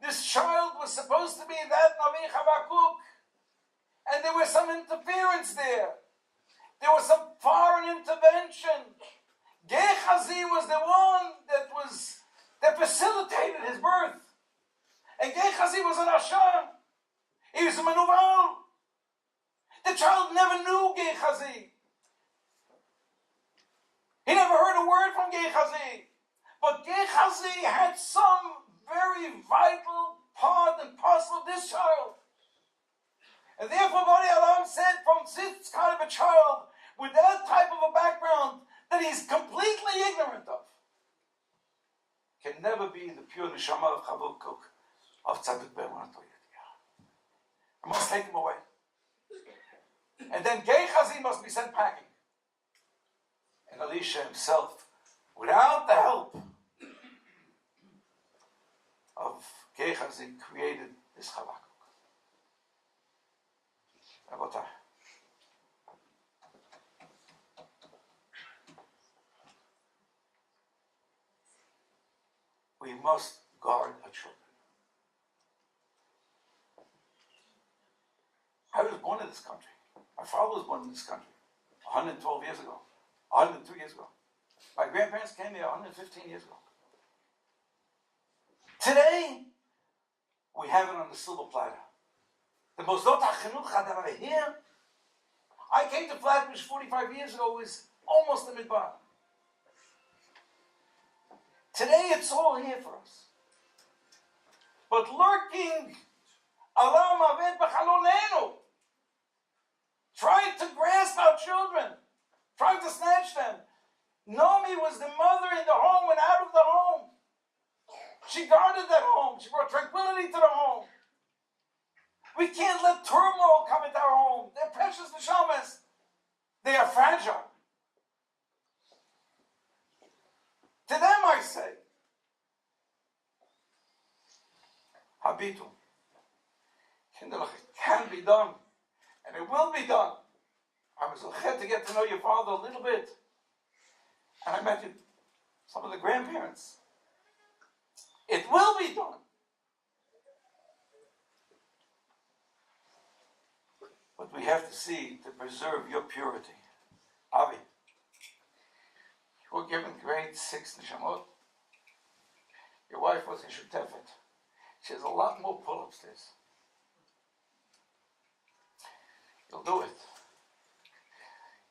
This child was supposed to be that Navi Chavakuk, and there was some interference there. There was some foreign intervention. Gehazi was the one that facilitated his birth. And Gehazi was an Asham. He was a Manuval. The child never knew Gehazi. He never heard a word from Gehazi. But Gehazi had some very vital part and parcel of this child. And therefore, Borei Olam said, from this kind of a child, with that type of a background, that he's completely ignorant of, can never be the pure neshama of Chavukuk, of Tzaddik be'emunato yechyeh. I must take him away. And then Gehazi must be sent packing. And Elisha himself, without the help of Gehazi, created this Chavakuk. Rabotai. We must guard our children. I was born in this country. My father was born in this country 112 years ago, 102 years ago. My grandparents came here 115 years ago. Today, we have it on the silver platter. The Mosdot HaChinuch that are here. I came to Flatbush 45 years ago. It was almost the midbar. Today, it's all here for us. But lurking, alam aved b'chalonenu, trying to grasp our children, trying to snatch them. Naomi was the mother in the home and out of the home. She guarded that home. She brought tranquility to the home. We can't let turmoil come into our home. They're precious neshamas. They are fragile. To them I say, Habitu. Kinderlich, it can be done. And it will be done. I was glad to get to know your father a little bit. And I met some of the grandparents. It will be done. But we have to see to preserve your purity. Avi, you were given grade 6 neshamot. Your wife was in Shutefet. She has a lot more pull-ups this. You'll do it.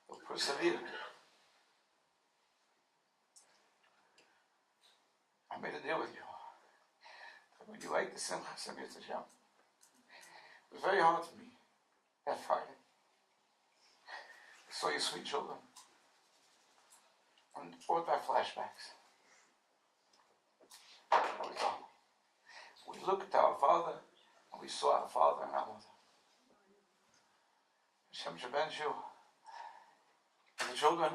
You'll persevere. I made a deal with you. When you ate the Simcha Samir Tzajam, it was very hard for me that Friday. I saw your sweet children and brought back flashbacks. We looked at our father and we saw our father and our mother. Hashem Shabenshu and the children.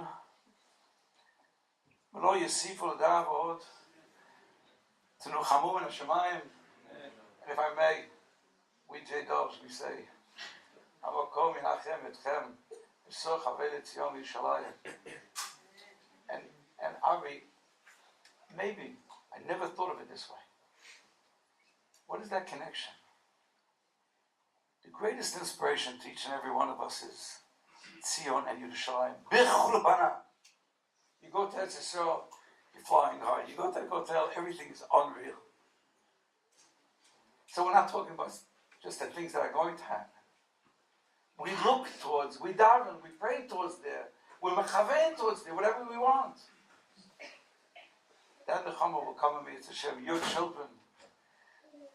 Melo Yesifu L'Dav Od Tenuchamu in Hashemayim. And if I may, we J-Dubs, we say, Hamakom Yinachem Etchem Yisor Chavei Tzion Yishalayim. And Ari, maybe, I never thought of it this way. What is that connection? The greatest inspiration to each and every one of us is Tzion and Yerushalayim. B'chul bana. You go to Eretz Yisrael, you're flying high. You go to the hotel, everything is unreal. So we're not talking about just the things that are going to happen. We look towards, we daven, we pray towards there. We're mechavein towards there, whatever we want. Then the Chama will come and me, it's Hashem, your children,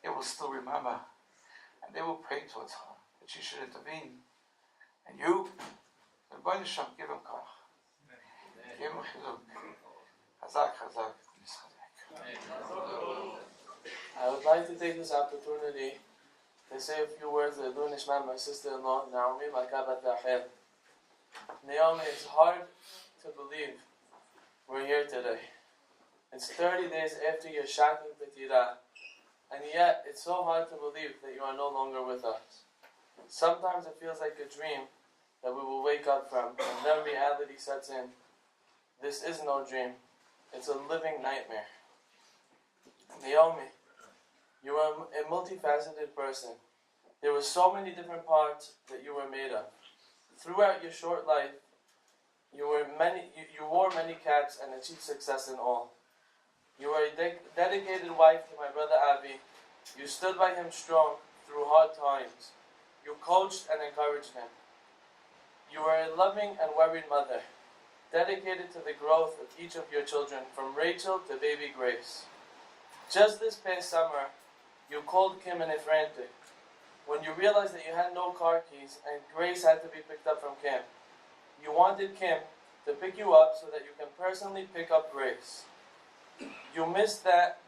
they will still remember. And they will pray towards her, that she should intervene. And you, the Rebbeinu Shem, give him koach. Give him chiluk. Chazak, chazak, nischazak. I would like to take this opportunity to say a few words to Adu Nishman, my sister-in-law, Naomi, Malkabat Rachel. Naomi, it's hard to believe we're here today. It's 30 days after your shocking B'tirah, and yet it's so hard to believe that you are no longer with us. Sometimes it feels like a dream that we will wake up from, and then reality sets in. This is no dream. It's a living nightmare. Naomi, you are a multifaceted person. There were so many different parts that you were made of. Throughout your short life, you wore many caps and achieved success in all. You were a dedicated wife to my brother Avi. You stood by him strong through hard times. You coached and encouraged him. You were a loving and worried mother, dedicated to the growth of each of your children, from Rachel to baby Grace. Just this past summer, you called Kim in a frantic when you realized that you had no car keys and Grace had to be picked up from Kim. You wanted Kim to pick you up so that you can personally pick up Grace. You missed that.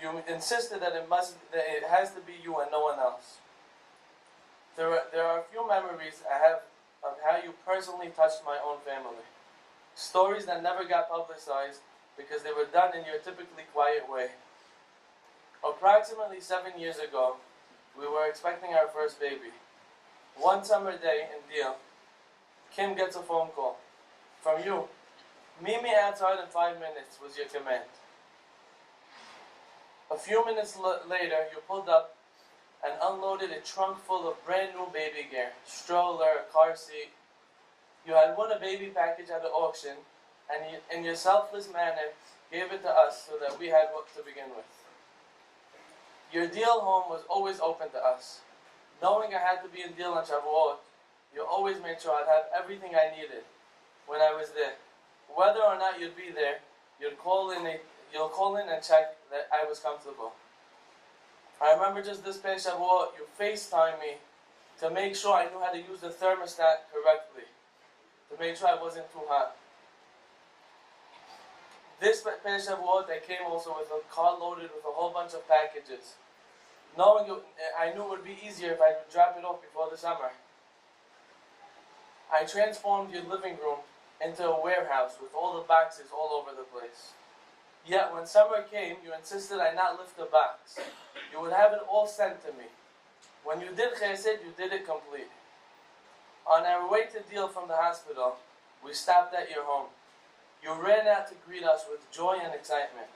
You insisted that it has to be you and no one else. There are a few memories I have of how you personally touched my own family. Stories that never got publicized because they were done in your typically quiet way. Approximately 7 years ago, we were expecting our first baby. One summer day in Deal, Kim gets a phone call from you. Meet me outside in 5 minutes was your command. A few minutes later, you pulled up and unloaded a trunk full of brand new baby gear, stroller, car seat. You had won a baby package at the auction, and you, in your selfless manner, gave it to us so that we had what to begin with. Your Deal home was always open to us. Knowing I had to be in Deal on Shavuot, you always made sure I'd have everything I needed when I was there. Whether or not you'd be there, you'll call in and check that I was comfortable. I remember just this past Shavuot, you FaceTimed me to make sure I knew how to use the thermostat correctly, to make sure I wasn't too hot. This Pesach Shavuot, I came also with a car loaded with a whole bunch of packages. Knowing I knew it would be easier if I would drop it off before the summer. I transformed your living room into a warehouse with all the boxes all over the place. Yet when summer came, you insisted I not lift the box. You would have it all sent to me. When you did chesed, you did it complete. On our way to Deal from the hospital, we stopped at your home. You ran out to greet us with joy and excitement.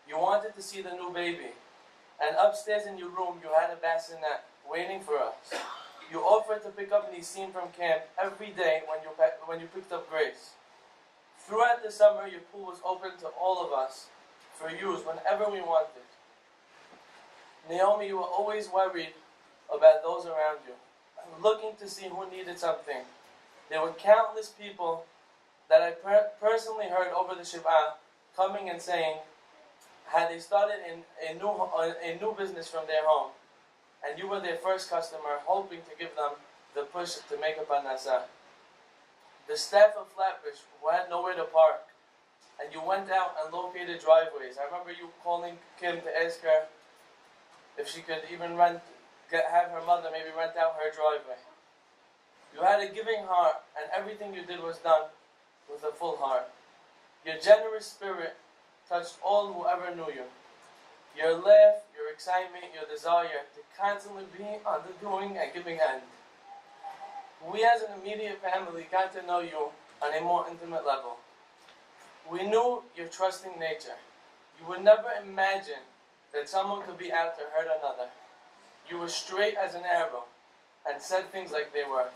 You wanted to see the new baby. And upstairs in your room, you had a bassinet waiting for us. You offered to pick up Nisim from camp every day when you picked up Grace. Throughout the summer, your pool was open to all of us for use whenever we wanted. Naomi, you were always worried about those around you, looking to see who needed something. There were countless people that I personally heard over the Shiv'ah coming and saying, had they started a new business from their home, and you were their first customer, hoping to give them the push to make a parnasah. The staff of Flatbush who had nowhere to park, and you went out and located driveways. I remember you calling Kim to ask her if she could even have her mother maybe rent out her driveway. You had a giving heart, and everything you did was done with a full heart. Your generous spirit touched all who ever knew you. Your laugh, your excitement, your desire to constantly be on the doing and giving end. We as an immediate family got to know you on a more intimate level. We knew your trusting nature. You would never imagine that someone could be out to hurt another. You were straight as an arrow and said things like they were.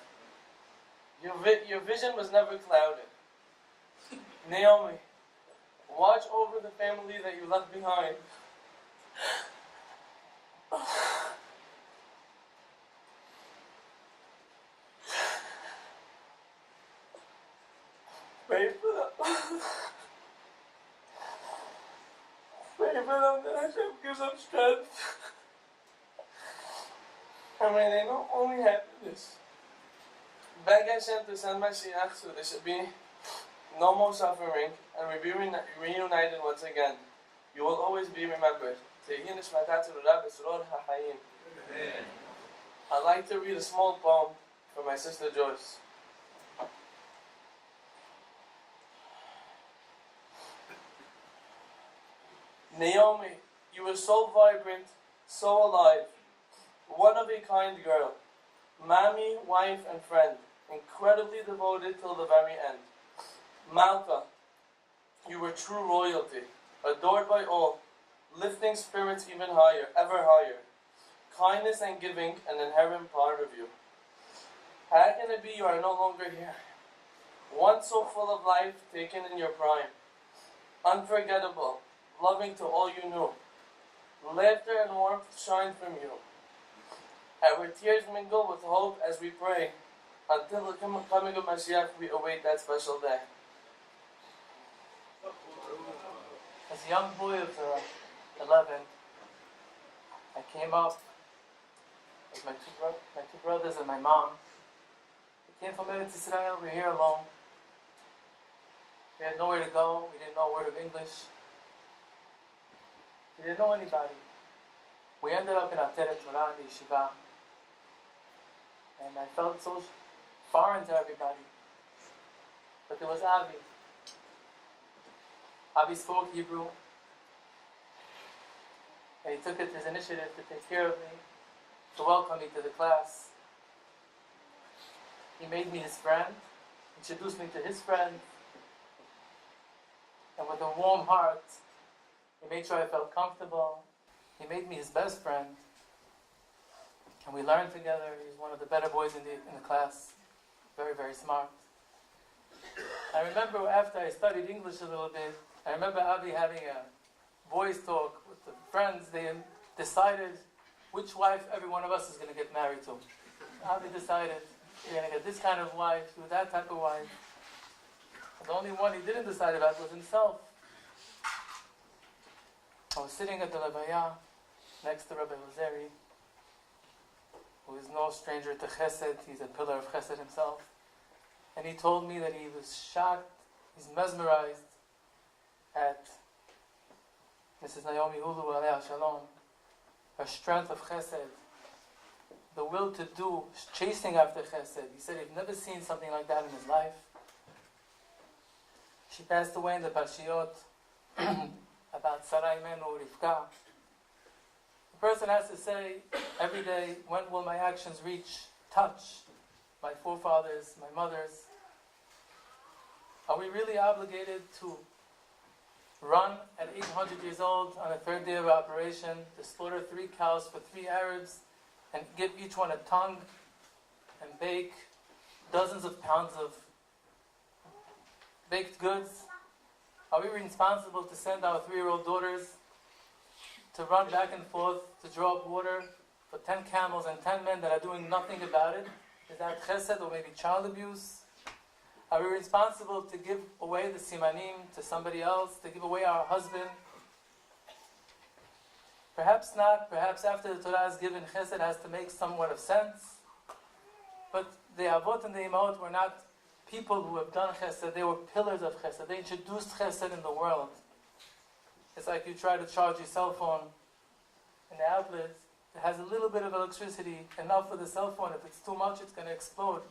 Your vision was never clouded. Naomi, watch over the family that you left behind. Pray for them. Pray for them that Hashem gives them strength. And may they not only have this. Beg Hashem to send Mashiach so there should be no more suffering and we be reunited once again. You will always be remembered. I'd like to read a small poem for my sister Joyce. Naomi, you were so vibrant, so alive, one of a kind girl, mommy, wife, and friend, incredibly devoted till the very end. Malka, you were true royalty, adored by all, lifting spirits even higher, ever higher. Kindness and giving, an inherent part of you. How can it be you are no longer here? Once so full of life, taken in your prime. Unforgettable, loving to all you knew. Laughter and warmth shine from you. Our tears mingle with hope as we pray. Until the coming of Mashiach, we await that special day. As a young boy of 11, I came up with my two brothers and my mom. We came from Eretz Israel. We were here alone. We had nowhere to go. We didn't know a word of English. We didn't know anybody. We ended up in Ateret Torah, the yeshiva. And I felt so foreign to everybody. But there was Avi. Avi spoke Hebrew. And he took it his initiative to take care of me, to welcome me to the class. He made me his friend, introduced me to his friend, and with a warm heart, he made sure I felt comfortable. He made me his best friend, and we learned together. He's one of the better boys in the class, very, very smart. I remember after I studied English a little bit, I remember Avi having a boys' talk with the friends. They decided which wife every one of us is going to get married to. Avi decided you're going to get this kind of wife, with that type of wife. The only one he didn't decide about was himself. I was sitting at the Levaya next to Rabbi Lazeri, who is no stranger to Chesed. He's a pillar of Chesed himself. And he told me that he was shocked, he's mesmerized at Mrs. Naomi Houllou, Aleyha Shalom, her strength of chesed, the will to do, chasing after chesed. He said he'd never seen something like that in his life. She passed away in the Parshiyot about Sarai Menu, Rivka. The person has to say every day, when will my actions touch my forefathers, my mothers? Are we really obligated to run at 800 years old on the third day of operation to slaughter 3 cows for 3 Arabs and give each one a tongue and bake dozens of pounds of baked goods? Are we responsible to send our 3-year-old daughters to run back and forth to draw up water for 10 camels and 10 men that are doing nothing about it? Is that chesed or maybe child abuse? Are we responsible to give away the simanim to somebody else, to give away our husband? Perhaps not. Perhaps after the Torah is given, chesed has to make somewhat of sense. But the Avot and the Imahot were not people who have done chesed. They were pillars of chesed. They introduced chesed in the world. It's like you try to charge your cell phone in the outlet. It has a little bit of electricity, enough for the cell phone. If it's too much, it's going to explode.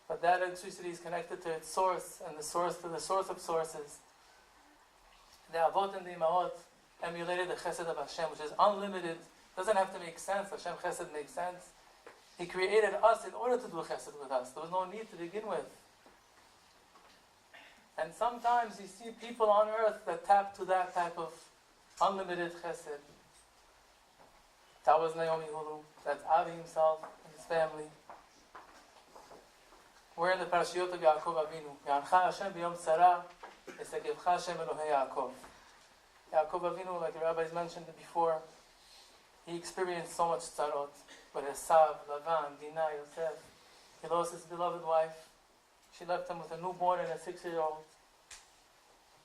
But that electricity is connected to its source, and the source to the source of sources. The Avot and the Imahot emulated the chesed of Hashem, which is unlimited. Doesn't have to make sense. Hashem chesed makes sense. He created us in order to do chesed with us. There was no need to begin with. And sometimes you see people on earth that tap to that type of unlimited chesed. That was Naomi Houllou. That's Avi himself and his family. We're in the Parashiyot of Yaakov Avinu. Ya'ancha Hashem b'yom tzara, esegevcha Hashem Elohei Yaakov. Yaakov Avinu, like the rabbis mentioned before, he experienced so much tzarot. But Esav, Lavan, Dinah, Yosef, he lost his beloved wife. She left him with a newborn and a 6-year-old.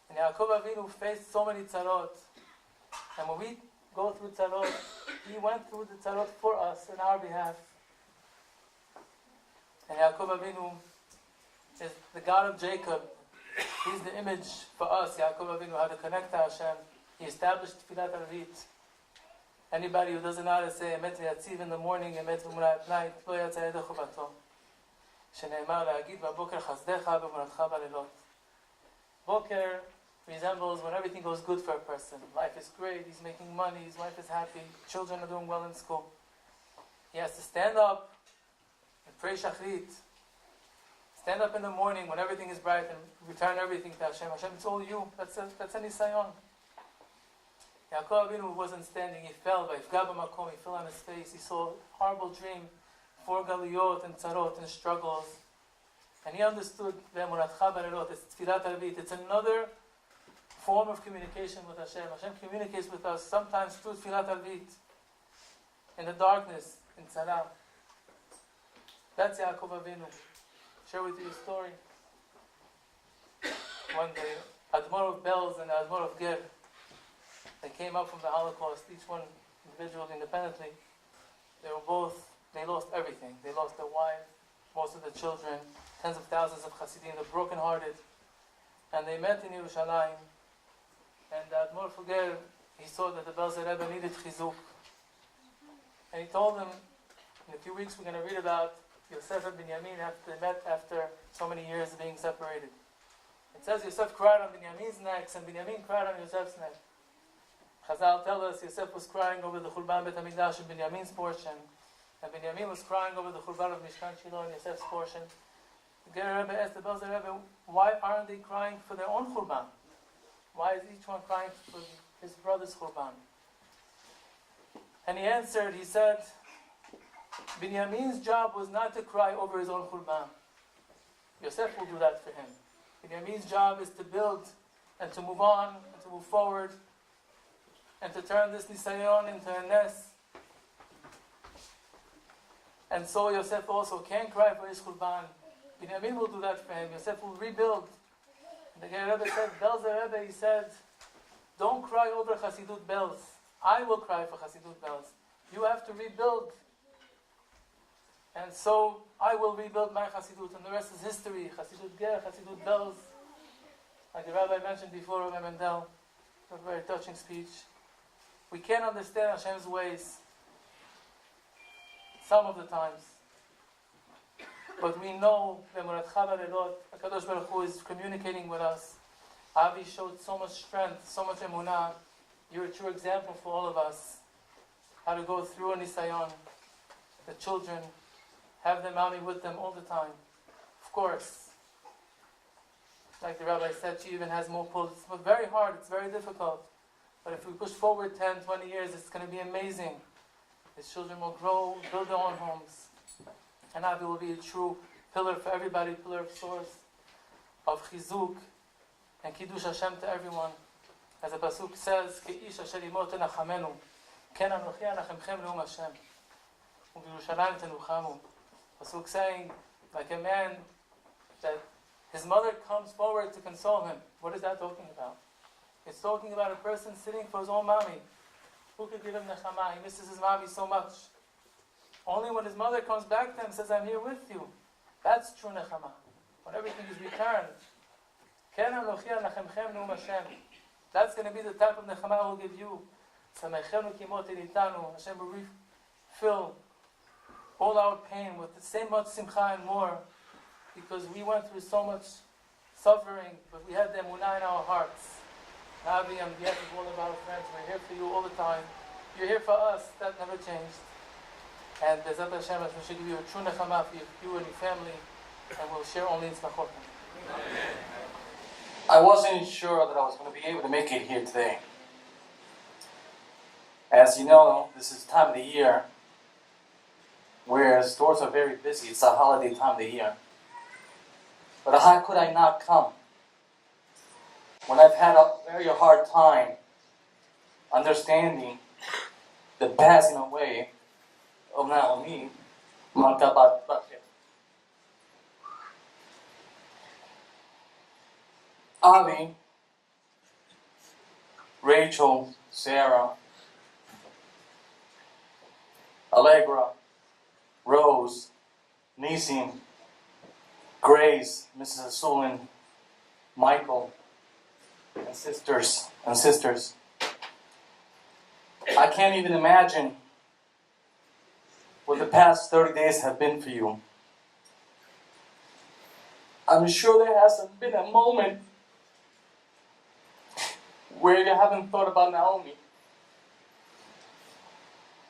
And Yaakov Avinu faced so many tzarot. And when we go through tzarot, he went through the tzarot for us, on our behalf. And Yaakov Avinu is the God of Jacob. He's the image for us, Yaakov Avinu, how to connect to Hashem. He established Tfilat Areyat. Anybody who doesn't know how to say Emet Yatziv in the morning, Emet V'mura at night, Lo Yatza Yedecho Bato. Shene'emar La'agid Ba'boker Chazdecha B'muratcha Ba'lelot. Boker resembles when everything goes good for a person. Life is great, he's making money, his wife is happy, children are doing well in school. He has to stand up and pray Shachrit. Stand up in the morning when everything is bright and return everything to Hashem. Hashem, it's all you. That's a nisayon. Yaakov Avinu wasn't standing, he fell. He fell on his face. He saw a horrible dream, 4 galiyot and tzarot and struggles. And he understood, it's Tfilat Areyat. It's another form of communication with Hashem. Hashem communicates with us sometimes through Tfilat Areyat. In the darkness, in tzara. That's Yaakov Avinu. Share with you a story. When the Admor of Belz and the Admor of Ger, they came up from the Holocaust, each one individually, independently. They lost everything. They lost their wife, most of the children, tens of thousands of Hasidim, the brokenhearted. And they met in Yerushalayim. And the Admor of Ger, he saw that the Belzer Rebbe needed chizuk. And he told them, in a few weeks we're going to read about Yosef and Binyamin after they met after so many years of being separated. It says Yosef cried on Binyamin's neck and Binyamin cried on Yosef's neck. Chazal tell us Yosef was crying over the Churban Bet HaMikdash and Binyamin's portion, and Binyamin was crying over the Churban of Mishkan Shiloh and Yosef's portion. The Ger Rebbe asked the Belzer Rebbe, why aren't they crying for their own Churban? Why is each one crying for his brother's Churban? And he answered, he said, Binyamin's job was not to cry over his own Churban. Yosef will do that for him. Binyamin's job is to build and to move on and to move forward and to turn this nisayon into a nes. And so Yosef also can cry for his Churban. Binyamin will do that for him. Yosef will rebuild. And the Rebbe said, Belzer Rebbe, he said, don't cry over Chasidut Belz. I will cry for Chasidut Belz. You have to rebuild. And so I will rebuild my Chasidut, and the rest is history. Chasidut Ger, Chasidut Belz. Like the Rabbi mentioned before, Rabbi Mendel, a very touching speech. We can't understand Hashem's ways some of the times. But we know that HaKadosh Baruch Hu is communicating with us. Avi showed so much strength, so much emunah. You're a true example for all of us. How to go through a nisayon. The children, have the mommy with them all the time. Of course. Like the Rabbi said, she even has more pulls. It's very hard, it's very difficult. But if we push forward 10, 20 years, it's going to be amazing. His children will grow, build their own homes. And Avi will be a true pillar for everybody, pillar of source, of chizuk, and kiddush Hashem to everyone. As the pasuk says, "Ke'ish asher imo tenachamenu, ken anochi anachemchem neum Hashem, u'b'Yerushalayim tenuchamu." Pasuk saying, like a man that his mother comes forward to console him. What is that talking about? It's talking about a person sitting for his own mommy. Who could give him nechama? He misses his mommy so much. Only when his mother comes back to him and says, "I'm here with you." That's true nechama. When everything is returned. Ken anochi anachemchem neum Hashem. That's going to be the type of nechama I will give you. Samechenu kimot elitanu. Hashem will refill all our pain with the same much simcha and more, because we went through so much suffering, but we had the emunah in our hearts. Navi, on behalf of all of our friends, we're here for you all the time. You're here for us. That never changed. And Bezat Hashem, we should give you a true nechama for you and your family, and we'll share only in tzmachot. I wasn't sure that I was going to be able to make it here today. As you know, this is the time of the year where stores are very busy. It's a holiday time of the year. But how could I not come when I've had a very hard time understanding the passing away of Naomi, Avi, Rachel, Sarah, Allegra, Rose, Nisim, Grace, Mrs. Asulin, Michael, and sisters. I can't even imagine what the past 30 days have been for you. I'm sure there hasn't been a moment where you haven't thought about Naomi.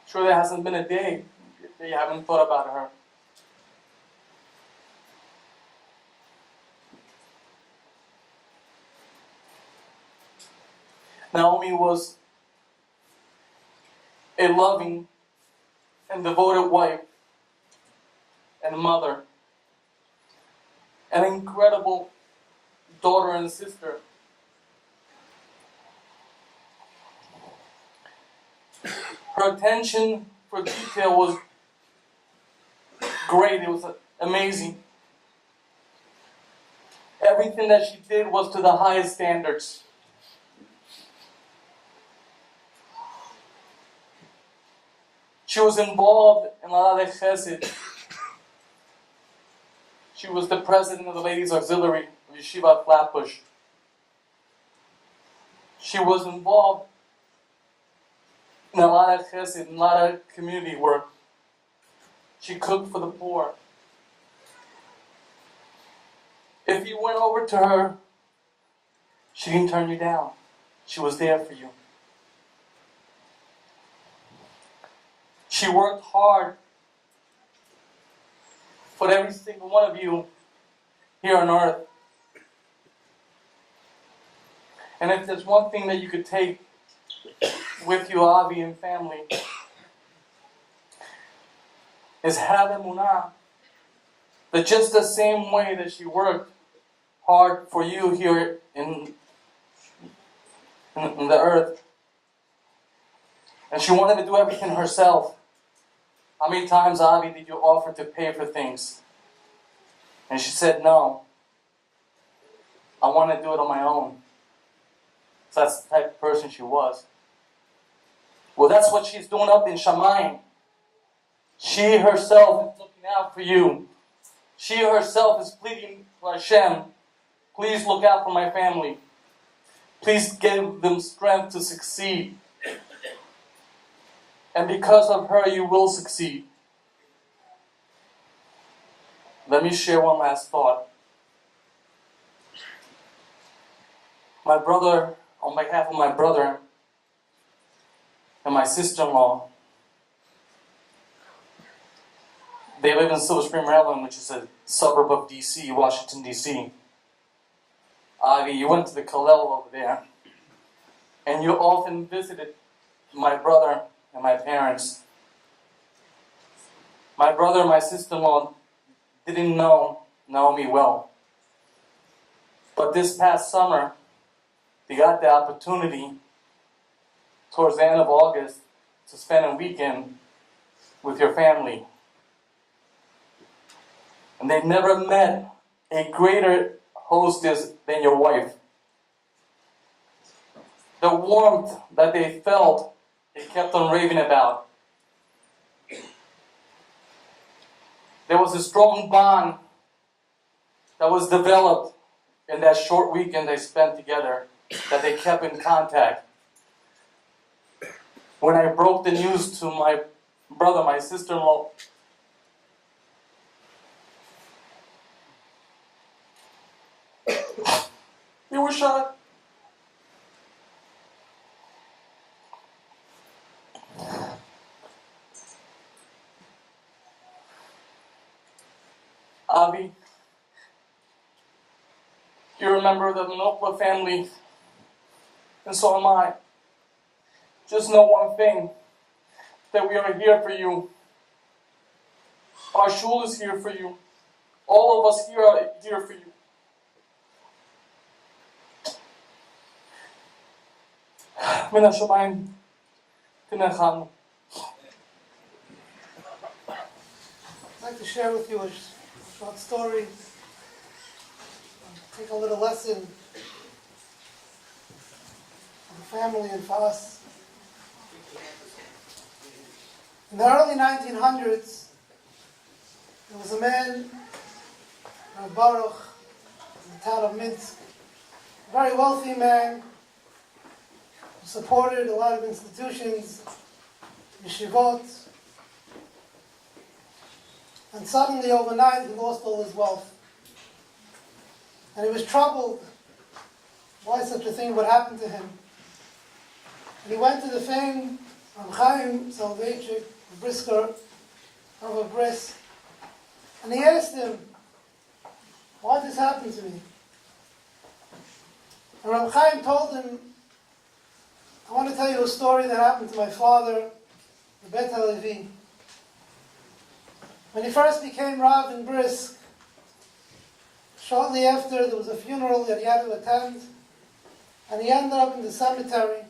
Sure, there hasn't been a day that you haven't thought about her. Naomi was a loving and devoted wife and mother, an incredible daughter and sister. Her attention for detail was great. It was amazing. Everything that she did was to the highest standards. She was involved in Laleh Chesed. She was the president of the Ladies Auxiliary of Yeshiva Flatbush. She was involved in a lot of chesed, in a lot of community work. She cooked for the poor. If you went over to her, she didn't turn you down. She was there for you. She worked hard for every single one of you here on earth. And if there's one thing that you could take with you, Avi and family, is have emunah that just the same way that she worked hard for you here in the earth, and she wanted to do everything herself. How many times, Avi, did you offer to pay for things? And she said, no. I want to do it on my own. So that's the type of person she was. Well, that's what she's doing up in Shamayim. She herself is looking out for you. She herself is pleading for Hashem Please look out for my family. Please give them strength to succeed. And because of her, you will succeed. Let me share one last thought. My brother, on behalf of my brother and my sister-in-law, they live in Silver Spring, Maryland, which is a suburb of D.C., Washington, D.C. Avi, you went to the Kollel over there, and you often visited my brother and my parents. My brother and my sister-in-law didn't know Naomi well. But this past summer, they got the opportunity towards the end of August to spend a weekend with your family. And they never met a greater hostess than your wife. The warmth that they felt, they kept on raving about. There was a strong bond that was developed in that short weekend they spent together, that they kept in contact. When I broke the news to my brother, my sister-in-law, they were shocked. Avi, you're a member of the Nopla family, and so am I. Just know one thing, that we are here for you. Our shul is here for you. All of us here are here for you. Min HaShamayim Tinechanu. I'd like to share with you a short story, take a little lesson for the family and for us. In the early 1900s, there was a man, Rav Baruch, in the town of Minsk, a very wealthy man who supported a lot of institutions, yeshivot, and suddenly overnight he lost all his wealth. And he was troubled why such a thing would happen to him. And he went to the famed Rav Chaim Soloveitchik, the Brisker, Rav Bris, and he asked him, why did this happen to me? And Rav Chaim told him, I want to tell you a story that happened to my father, the Bet HaLevi. When he first became Rav in Brisk, shortly after there was a funeral that he had to attend, and he ended up in the cemetery.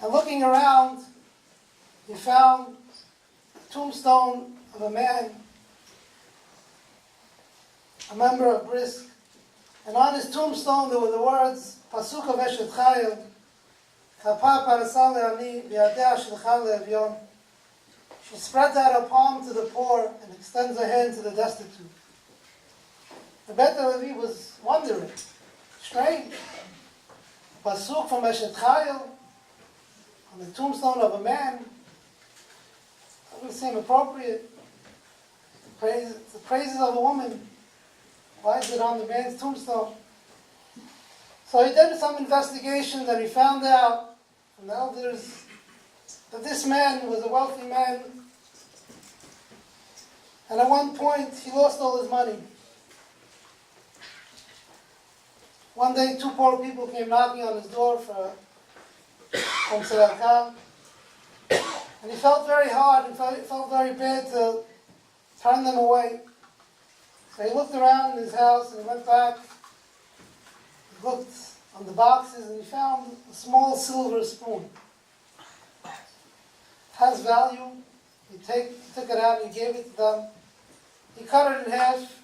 And looking around, he found a tombstone of a man, a member of Brisk. And on his tombstone there were the words, Pasuk of Eshet Chayil, Chapa Parasal Le'ani, V'yadea Shilcha Le'evyon. She spreads out her palm to the poor and extends her hand to the destitute. The Bet HaLevi was wondering, strange. Pasuk from Eshet Chayil on the tombstone of a man doesn't seem appropriate. The praises of a woman. Why is it on the man's tombstone? So he did some investigations and he found out from the elders that this man was a wealthy man, and at one point he lost all his money. One day 2 poor people came knocking on his door for tzedakah, and he felt very hard and felt very bad to turn them away. So he looked around in his house and he went back, he looked on the boxes and he found a small silver spoon. Has value. He took it out and he gave it to them. He cut it in half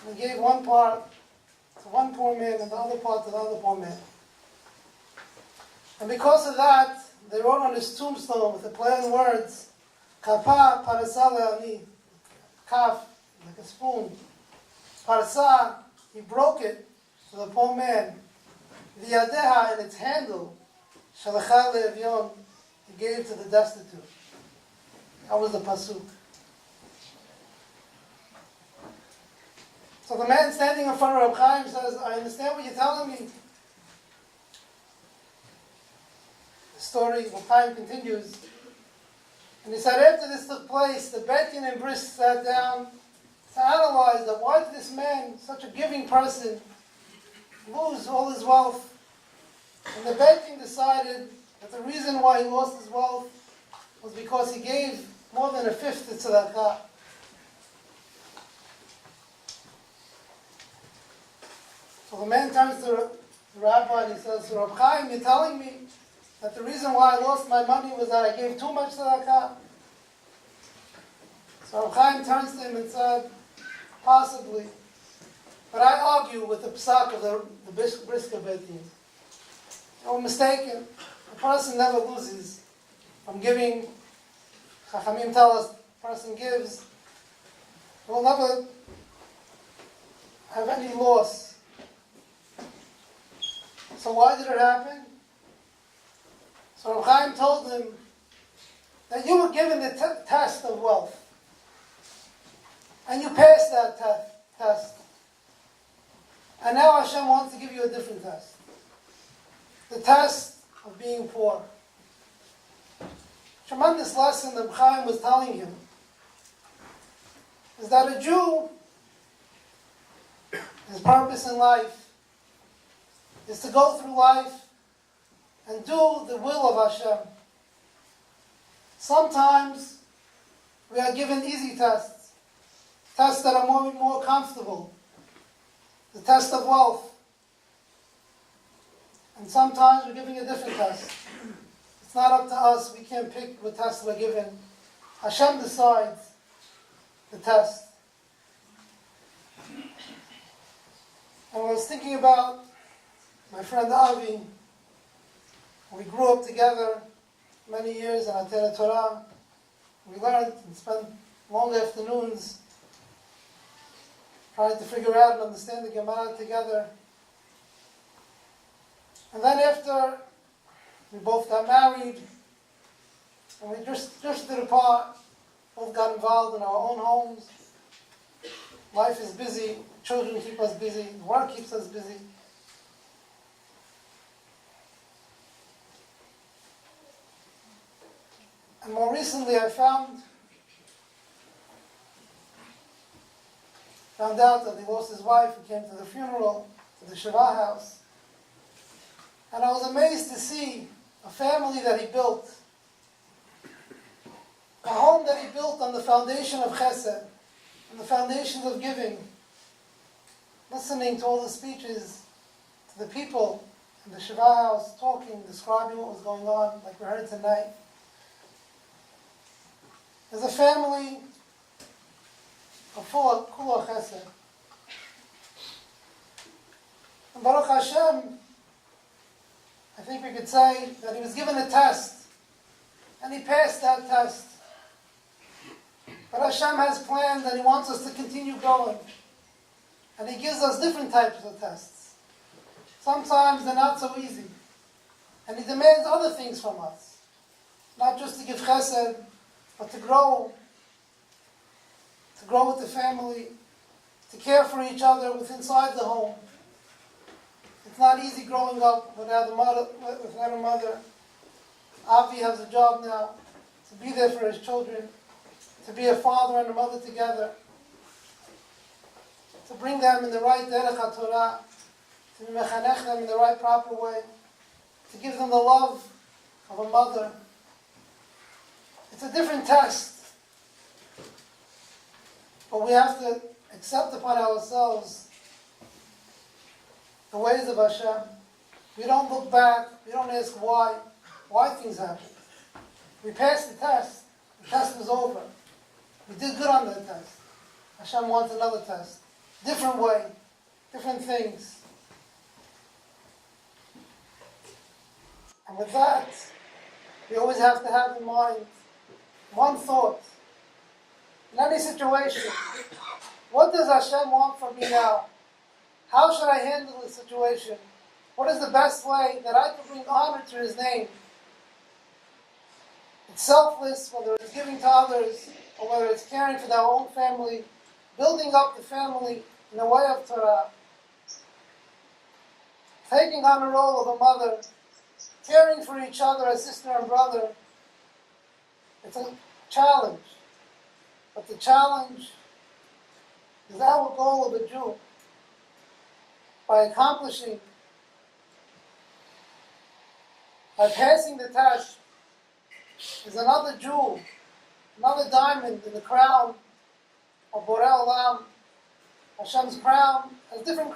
and he gave one part to one poor man and the other part to the other poor man. And because of that, they wrote on his tombstone with the plain words, Kapa Parasal Le'ani, Kaf, like a spoon. Parsa, he broke it to the poor man. V'yadeha, and its handle, shalacha le'evyon, he gave to the destitute. That was the pasuk. So the man standing in front of Reb Chaim says, I understand what you're telling me. The story, Reb Chaim continues. And he said, after this took place, the Beit Din and Brisk sat down to analyze that why did this man, such a giving person, lose all his wealth? And the Beit Din decided that the reason why he lost his wealth was because he gave more than a fifth to tzedakah. So the man turns to the rabbi and he says, so Reb Chaim, you're telling me that the reason why I lost my money was that I gave too much tzedakah? So Reb Chaim turns to him and said, possibly. But I argue with the psak of the Brisker Beit Din. You're mistaken. A person never loses from giving. Chachamim tell us, a person gives, will never have any loss. So why did it happen? So Reb Chaim told him that you were given the test of wealth. And you passed that test. And now Hashem wants to give you a different test. The test of being poor. Tremendous lesson that Chaim was telling him is that a Jew, his purpose in life is to go through life and do the will of Hashem. Sometimes we are given easy tests, tests that are more comfortable, the test of wealth. And sometimes we're giving a different test. It's not up to us. We can't pick what test we're given. Hashem decides the test. And I was thinking about my friend Avi. We grew up together many years in Ateret Torah. We learned and spent long afternoons trying to figure out and understand the Gemara together. And then after we both got married, and we drifted apart, both got involved in our own homes. Life is busy, children keep us busy, work keeps us busy. And more recently I found out that he lost his wife. He came to the funeral, to the Shiva house. And I was amazed to see a family that he built, a home that he built on the foundation of chesed, on the foundations of giving, listening to all the speeches, to the people in the Shiva house, talking, describing what was going on, like we heard tonight. There's a family full of kula chesed. And Baruch Hashem, I think we could say that he was given a test, and he passed that test. But Hashem has planned that he wants us to continue going. And he gives us different types of tests. Sometimes they're not so easy. And he demands other things from us. Not just to give chesed, but to grow with the family, to care for each other inside the home. It's not easy growing up without a mother. Avi has a job now to be there for his children, to be a father and a mother together, to bring them in the right derech HaTorah, to mechanech them in the right proper way, to give them the love of a mother. It's a different test. But we have to accept upon ourselves the ways of Hashem. We don't look back. We don't ask why things happen. We passed the test. The test was over. We did good on that test. Hashem wants another test. Different way. Different things. And with that, we always have to have in mind one thought. In any situation, what does Hashem want from me now? How should I handle this situation? What is the best way that I can bring honor to his name? It's selfless, whether it's giving to others, or whether it's caring for their own family, building up the family in the way of Torah, taking on the role of a mother, caring for each other as sister and brother. It's a challenge. But the challenge is our goal of a Jew. By accomplishing, by passing the test, is another jewel, another diamond in the crown of Borei Olam. Hashem's crown has different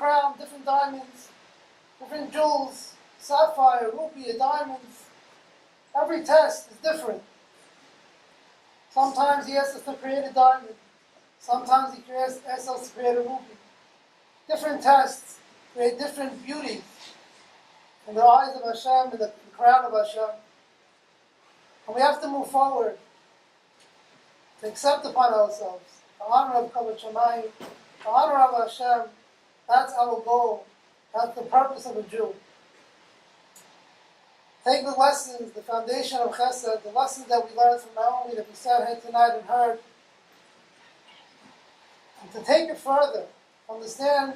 diamonds, different jewels, sapphire, ruby, diamonds. Every test is different. Sometimes he asks us to create a diamond. Sometimes he asks us to create a ruby. Different tests create different beauties in the eyes of Hashem, in the crown of Hashem. And we have to move forward to accept upon ourselves the honor of Kavod Shamayim, the honor of Hashem. That's our goal. That's the purpose of a Jew. Take the lessons, the foundation of Chesed, the lessons that we learned from Naomi, that we sat here tonight and heard, and to take it further, understand,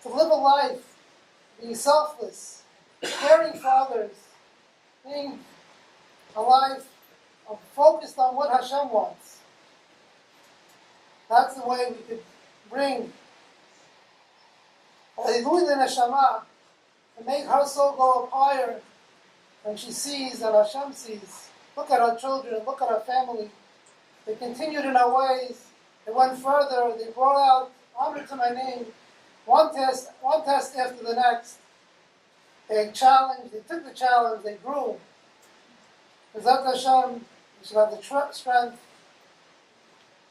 to live a life, being selfless, caring for others, being a life focused on what Hashem wants. That's the way we could bring Houllou the Neshama, to make her soul go up higher when she sees and Hashem sees. Look at our children, look at our family. They continued in our ways. They went further. They brought out honor to my name. One test after the next. They challenged. They took the challenge. They grew. B'ezrat Hashem, we should have the strength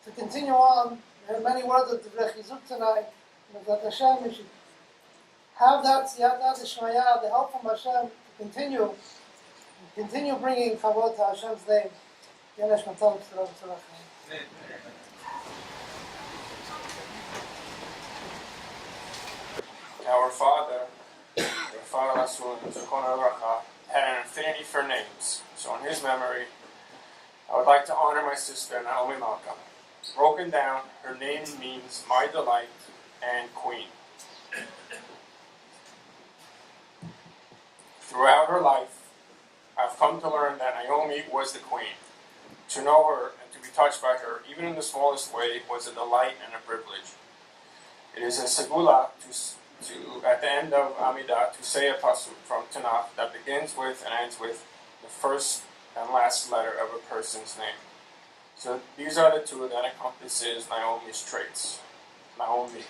to continue on. We heard many words of Divrei Chizuk tonight. B'ezrat Hashem, we should have that siyata d'shmaya, the help from Hashem, to continue bringing kavod to Hashem's name. Yenesh matal b'tzara b'tzara. Our father Rasul, had an affinity for names. So in his memory, I would like to honor my sister Naomi Malka. Broken down, her name means my delight and queen. Throughout her life, I've come to learn that Naomi was the queen. To know her and to be touched by her, even in the smallest way, was a delight and a privilege. It is a segula to at the end of Amidah, to say a pasuk from Tanakh that begins with and ends with the first and last letter of a person's name. So these are the two that encompasses Naomi's traits. Naomi.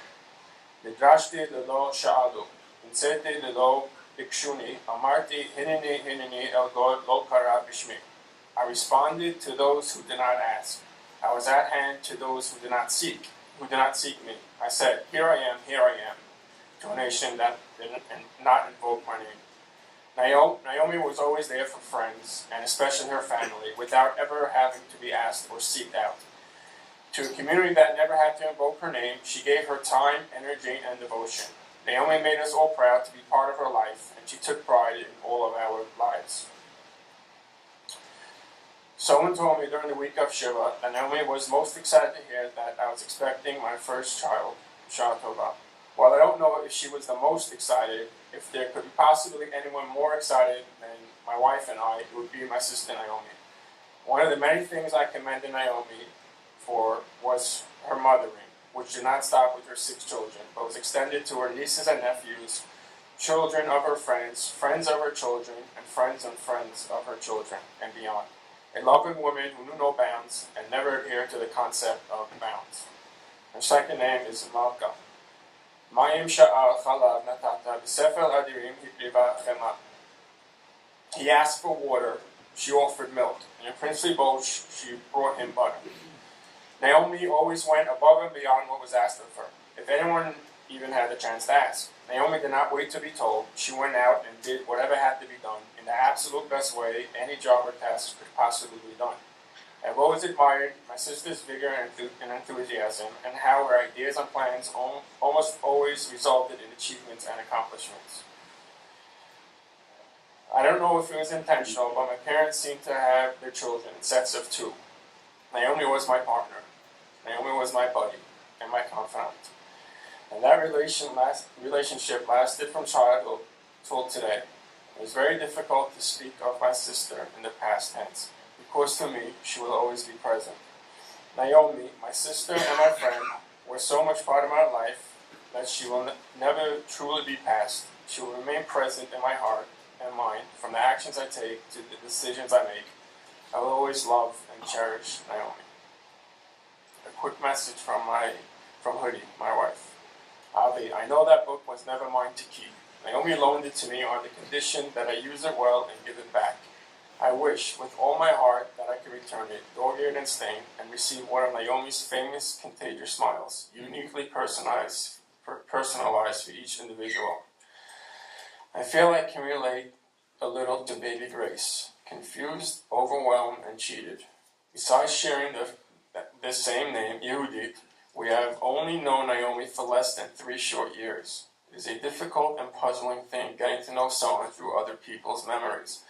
Nidrashti lelo sha'alu, inseti lelo bikshuni, amarti hinini el god lo kara bishmi. I responded to those who did not ask. I was at hand to those who did not seek me. I said, here I am, to a nation that did not invoke my name. Naomi was always there for friends, and especially her family, without ever having to be asked or seeked out. To a community that never had to invoke her name, she gave her time, energy, and devotion. Naomi made us all proud to be part of her life, and she took pride in all of our lives. Someone told me during the week of Shiva that Naomi was most excited to hear that I was expecting my first child, Shana Tova. While I don't know if she was the most excited, if there could be possibly anyone more excited than my wife and I, it would be my sister Naomi. One of the many things I commended Naomi for was her mothering, which did not stop with her 6 children, but was extended to her nieces and nephews, children of her friends, friends of her children, and friends of her children, and beyond. A loving woman who knew no bounds and never adhered to the concept of bounds. Her second name is Malka. Mayim sha'al chalav natata b'sefer adirim hikriva chema. He asked for water, she offered milk. In a princely bowl, she brought him butter. Naomi always went above and beyond what was asked of her, if anyone even had the chance to ask. Naomi did not wait to be told. She went out and did whatever had to be done in the absolute best way any job or task could possibly be done. I've always admired my sister's vigor and enthusiasm, and how her ideas and plans almost always resulted in achievements and accomplishments. I don't know if it was intentional, but my parents seemed to have their children in sets of two. Naomi was my partner. Naomi was my buddy and my confidant. And that relationship lasted from childhood till today. It was very difficult to speak of my sister in the past tense, because to me, she will always be present. Naomi, my sister and my friend, were so much part of my life that she will never truly be past. She will remain present in my heart and mind, from the actions I take to the decisions I make. I will always love and cherish Naomi. A quick message from Hoodie, my wife. Avi, I know that book was never mine to keep. Naomi loaned it to me on the condition that I use it well and give it back. I wish, with all my heart, that I could return it, dog-eared and stained, and receive one of Naomi's famous contagious smiles, uniquely personalized for each individual. I feel I can relate a little to baby Grace, confused, overwhelmed, and cheated. Besides sharing the same name, Yehudit, we have only known Naomi for less than 3 short years. It is a difficult and puzzling thing getting to know someone through other people's memories.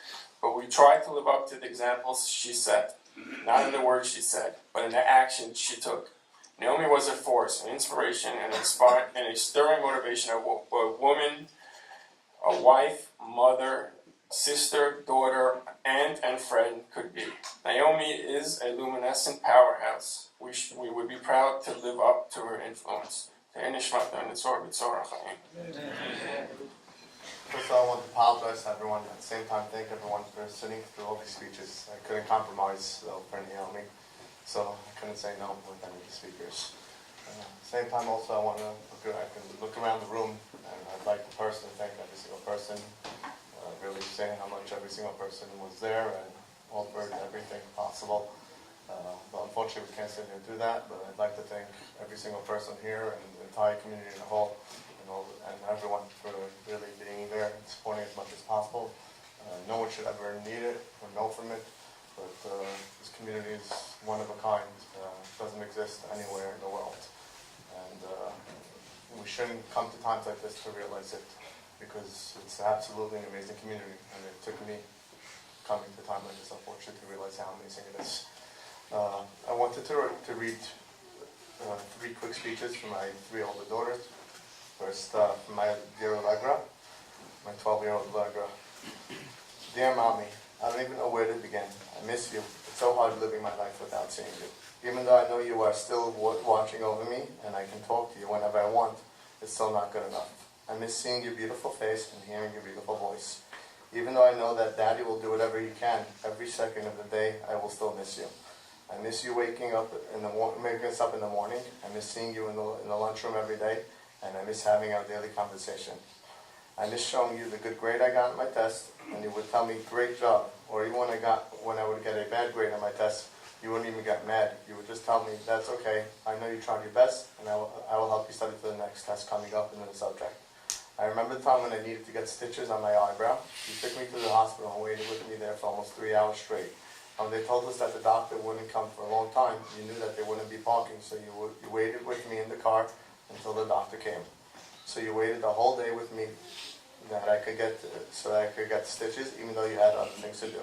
But we try to live up to the examples she set, not in the words she said, but in the actions she took. Naomi was a force, an inspiration, and a stirring motivation of what a woman, a wife, mother, sister, daughter, aunt, and friend could be. Naomi is a luminescent powerhouse. We would be proud to live up to her influence. First of all, I want to apologize to everyone. At the same time, thank everyone for sitting through all these speeches. I couldn't compromise for Naomi, so I couldn't say no with any of the speakers. At the same time, also, I can look around the room, and I'd like to personally thank every single person, really saying how much every single person was there and offered everything possible. But unfortunately, we can't sit here and do that. But I'd like to thank every single person here and the entire community in the whole, and everyone for really being there and supporting as much as possible. No one should ever need it or know from it, but this community is one of a kind. It doesn't exist anywhere in the world, and we shouldn't come to times like this to realize it, because it's absolutely an amazing community, and it took me coming to a time like this, unfortunately, to realize how amazing it is. I wanted to read 3 quick speeches from my 3 older daughters. First, from my dear Allegra, my 12-year-old Allegra. Dear Mommy, I don't even know where to begin. I miss you. It's so hard living my life without seeing you. Even though I know you are still watching over me and I can talk to you whenever I want, it's still not good enough. I miss seeing your beautiful face and hearing your beautiful voice. Even though I know that Daddy will do whatever he can, every second of the day, I will still miss you. I miss you waking us up in the morning. I miss seeing you in the lunchroom every day, and I miss having our daily conversation. I miss showing you the good grade I got on my test, and you would tell me, great job. Or even when I would get a bad grade on my test, you wouldn't even get mad. You would just tell me, that's okay. I know you tried your best, and I will help you study for the next test coming up in the subject. I remember the time when I needed to get stitches on my eyebrow. You took me to the hospital and waited with me there for almost 3 hours straight. They told us that the doctor wouldn't come for a long time. You knew that they wouldn't be parking, so you waited with me in the car until the doctor came. So you waited the whole day with me so that I could get stitches, even though you had other things to do.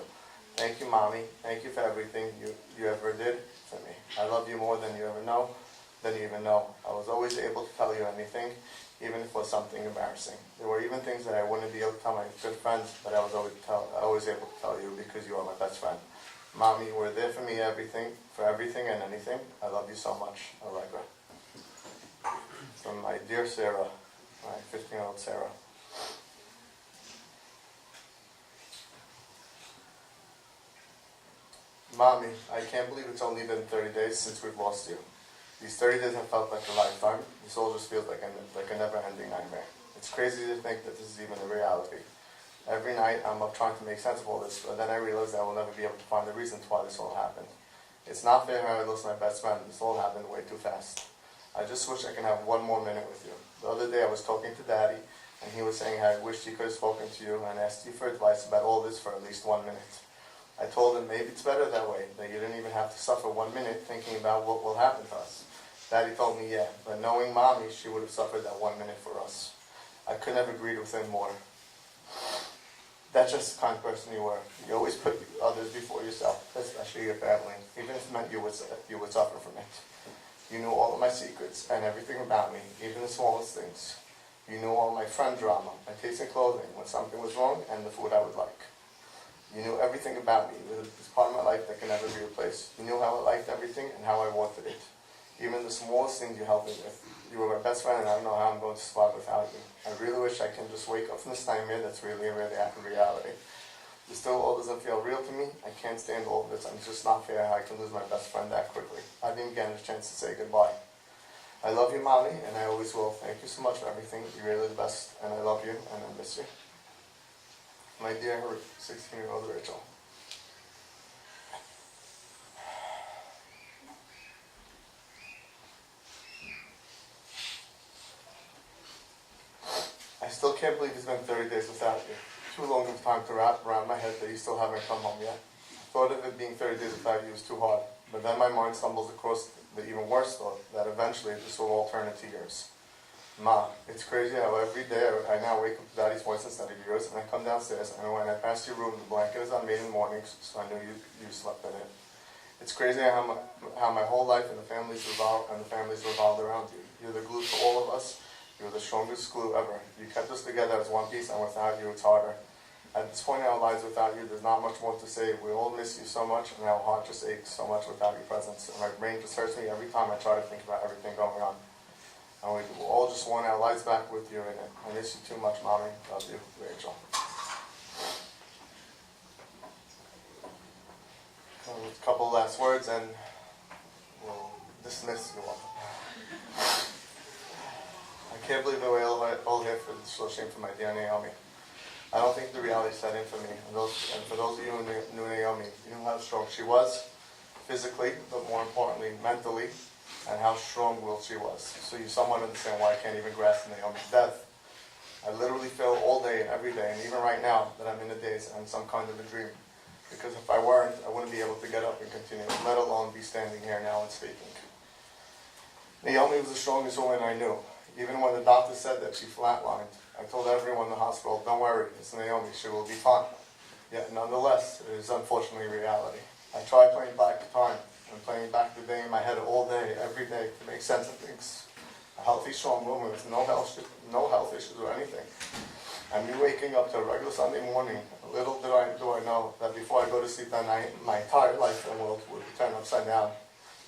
Thank you, Mommy. Thank you for everything you ever did for me. I love you more than you even know. I was always able to tell you anything, even if it was something embarrassing. There were even things that I wouldn't be able to tell my good friends, but I was always able to tell you because you are my best friend. Mommy, you were there for me, for everything and anything. I love you so much, Allegra. From my dear Sarah, my 15-year-old Sarah. Mommy, I can't believe it's only been 30 days since we've lost you. These 30 days have felt like a lifetime. This all just feels like a never-ending nightmare. It's crazy to think that this is even a reality. Every night I'm up trying to make sense of all this, but then I realize I will never be able to find the reasons why this all happened. It's not fair how I lost my best friend. This all happened way too fast. I just wish I could have 1 more minute with you. The other day I was talking to Daddy, and he was saying how I wished he could have spoken to you and asked you for advice about all this for at least 1 minute. I told him maybe it's better that way, that you didn't even have to suffer 1 minute thinking about what will happen to us. Daddy told me, yeah, but knowing Mommy, she would have suffered that 1 minute for us. I couldn't have agreed with him more. That's just the kind of person you were. You always put others before yourself, especially your family, even if it meant you would suffer from it. You knew all of my secrets and everything about me, even the smallest things. You knew all my friend drama, my taste in clothing, when something was wrong, and the food I would like. You knew everything about me. It was part of my life that can never be replaced. You knew how I liked everything and how I wanted it. Even the smallest things you helped me with. You were my best friend, and I don't know how I'm going to survive without you. I really wish I can just wake up from this nightmare that's really a reality. It still all doesn't feel real to me. I can't stand all of this. It's just not fair how I can lose my best friend that quickly. I didn't get a chance to say goodbye. I love you, Mommy, and I always will. Thank you so much for everything. You're really the best, and I love you, and I miss you. My dear 16-year-old Rachel. I still can't believe it's been 30 days without you. Too long of a time to wrap around my head that you still haven't come home yet. I thought of it being 30 days without you was too hard, but then my mind stumbles across the even worse thought that eventually this will all turn into years. Ma, it's crazy how every day I now wake up to Daddy's voice instead of yours, and I come downstairs, and when I pass your room, the blanket is unmade in the mornings, so I knew you slept in it. It's crazy how my whole life and the families revolved around you. You're the glue to all of us. You're the strongest glue ever. You kept us together as one piece, and without you, it's harder. At this point in our lives, without you, there's not much more to say. We all miss you so much, and our heart just aches so much without your presence. And my brain just hurts me every time I try to think about everything going on. And we all just want our lives back with you in it. I miss you too much, Mommy. Love you, Rachel. A couple last words, and we'll dismiss you all. I can't believe that we're all here for this little shame for my dear Naomi. I don't think the reality set in for me. And for those of you who knew Naomi, you knew how strong she was, physically, but more importantly, mentally, and how strong-willed she was. So you somewhat understand why I can't even grasp Naomi's death. I literally feel all day and every day, and even right now, that I'm in a daze and some kind of a dream. Because if I weren't, I wouldn't be able to get up and continue, let alone be standing here now and speaking. Naomi was the strongest woman I knew. Even when the doctor said that she flatlined, I told everyone in the hospital, don't worry, it's Naomi, she will be fine. Yet nonetheless, it is unfortunately reality. I tried playing back time and playing back the day in my head all day, every day, to make sense of things. A healthy, strong woman with no health issues or anything. And me waking up to a regular Sunday morning, little do I know that before I go to sleep that night, my entire life and world would be turned upside down.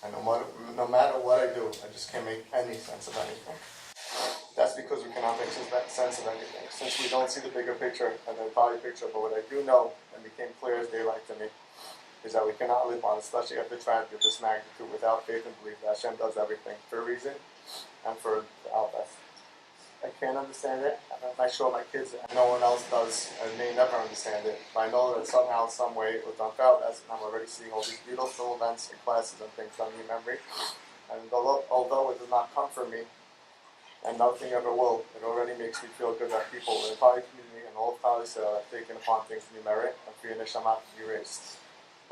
And no matter what I do, I just can't make any sense of anything. That's because we cannot make sense of anything, since we don't see the bigger picture and the entire picture. But what I do know, and became clear as daylight to me, is that we cannot live on, especially after tragedy of this magnitude, without faith and belief that Hashem does everything for a reason and for our best. I can't understand it, and I'm not sure my kids and no one else does, and may never understand it. But I know that somehow, some way, it was done for our best, and I'm already seeing all these beautiful events and classes and things done in memory. And although it does not come from me, and nothing ever will, it already makes me feel good that people in the entire community and all of Klal Yisrael have taken upon things to be merit and for your neshama to be raised.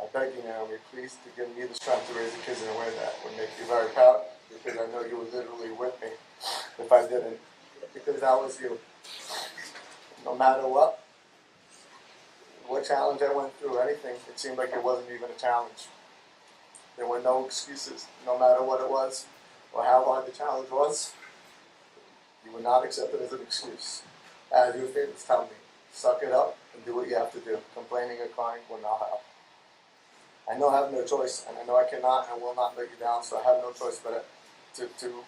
I beg you, Naomi, please to give me the strength to raise the kids in a way that would make you very proud, because I know you were literally with me if I didn't, because that was you. No matter what challenge I went through, anything, it seemed like it wasn't even a challenge. There were no excuses, no matter what it was or how hard the challenge was. You would not accept it as an excuse. As your favorites tell me, suck it up and do what you have to do. Complaining or crying will not help. I know I have no choice, and I know I cannot and will not let you down, so I have no choice but to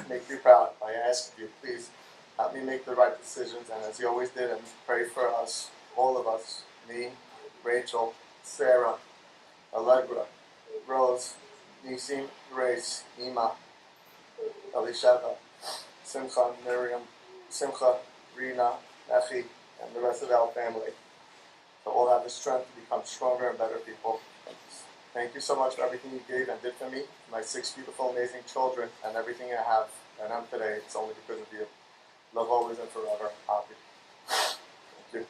make you proud. I ask you, please, help me make the right decisions, and as you always did, and pray for us, all of us, me, Rachel, Sarah, Allegra, Rose, Nisim, Grace, Ima, Elisheva, Simcha, Miriam, Simcha, Rina, Echi, and the rest of our family. So all have the strength to become stronger and better people. Thank you so much for everything you gave and did for me, my 6 beautiful, amazing children, and everything I have and am today. It's only because of you. Love always and forever. Happy. Thank you.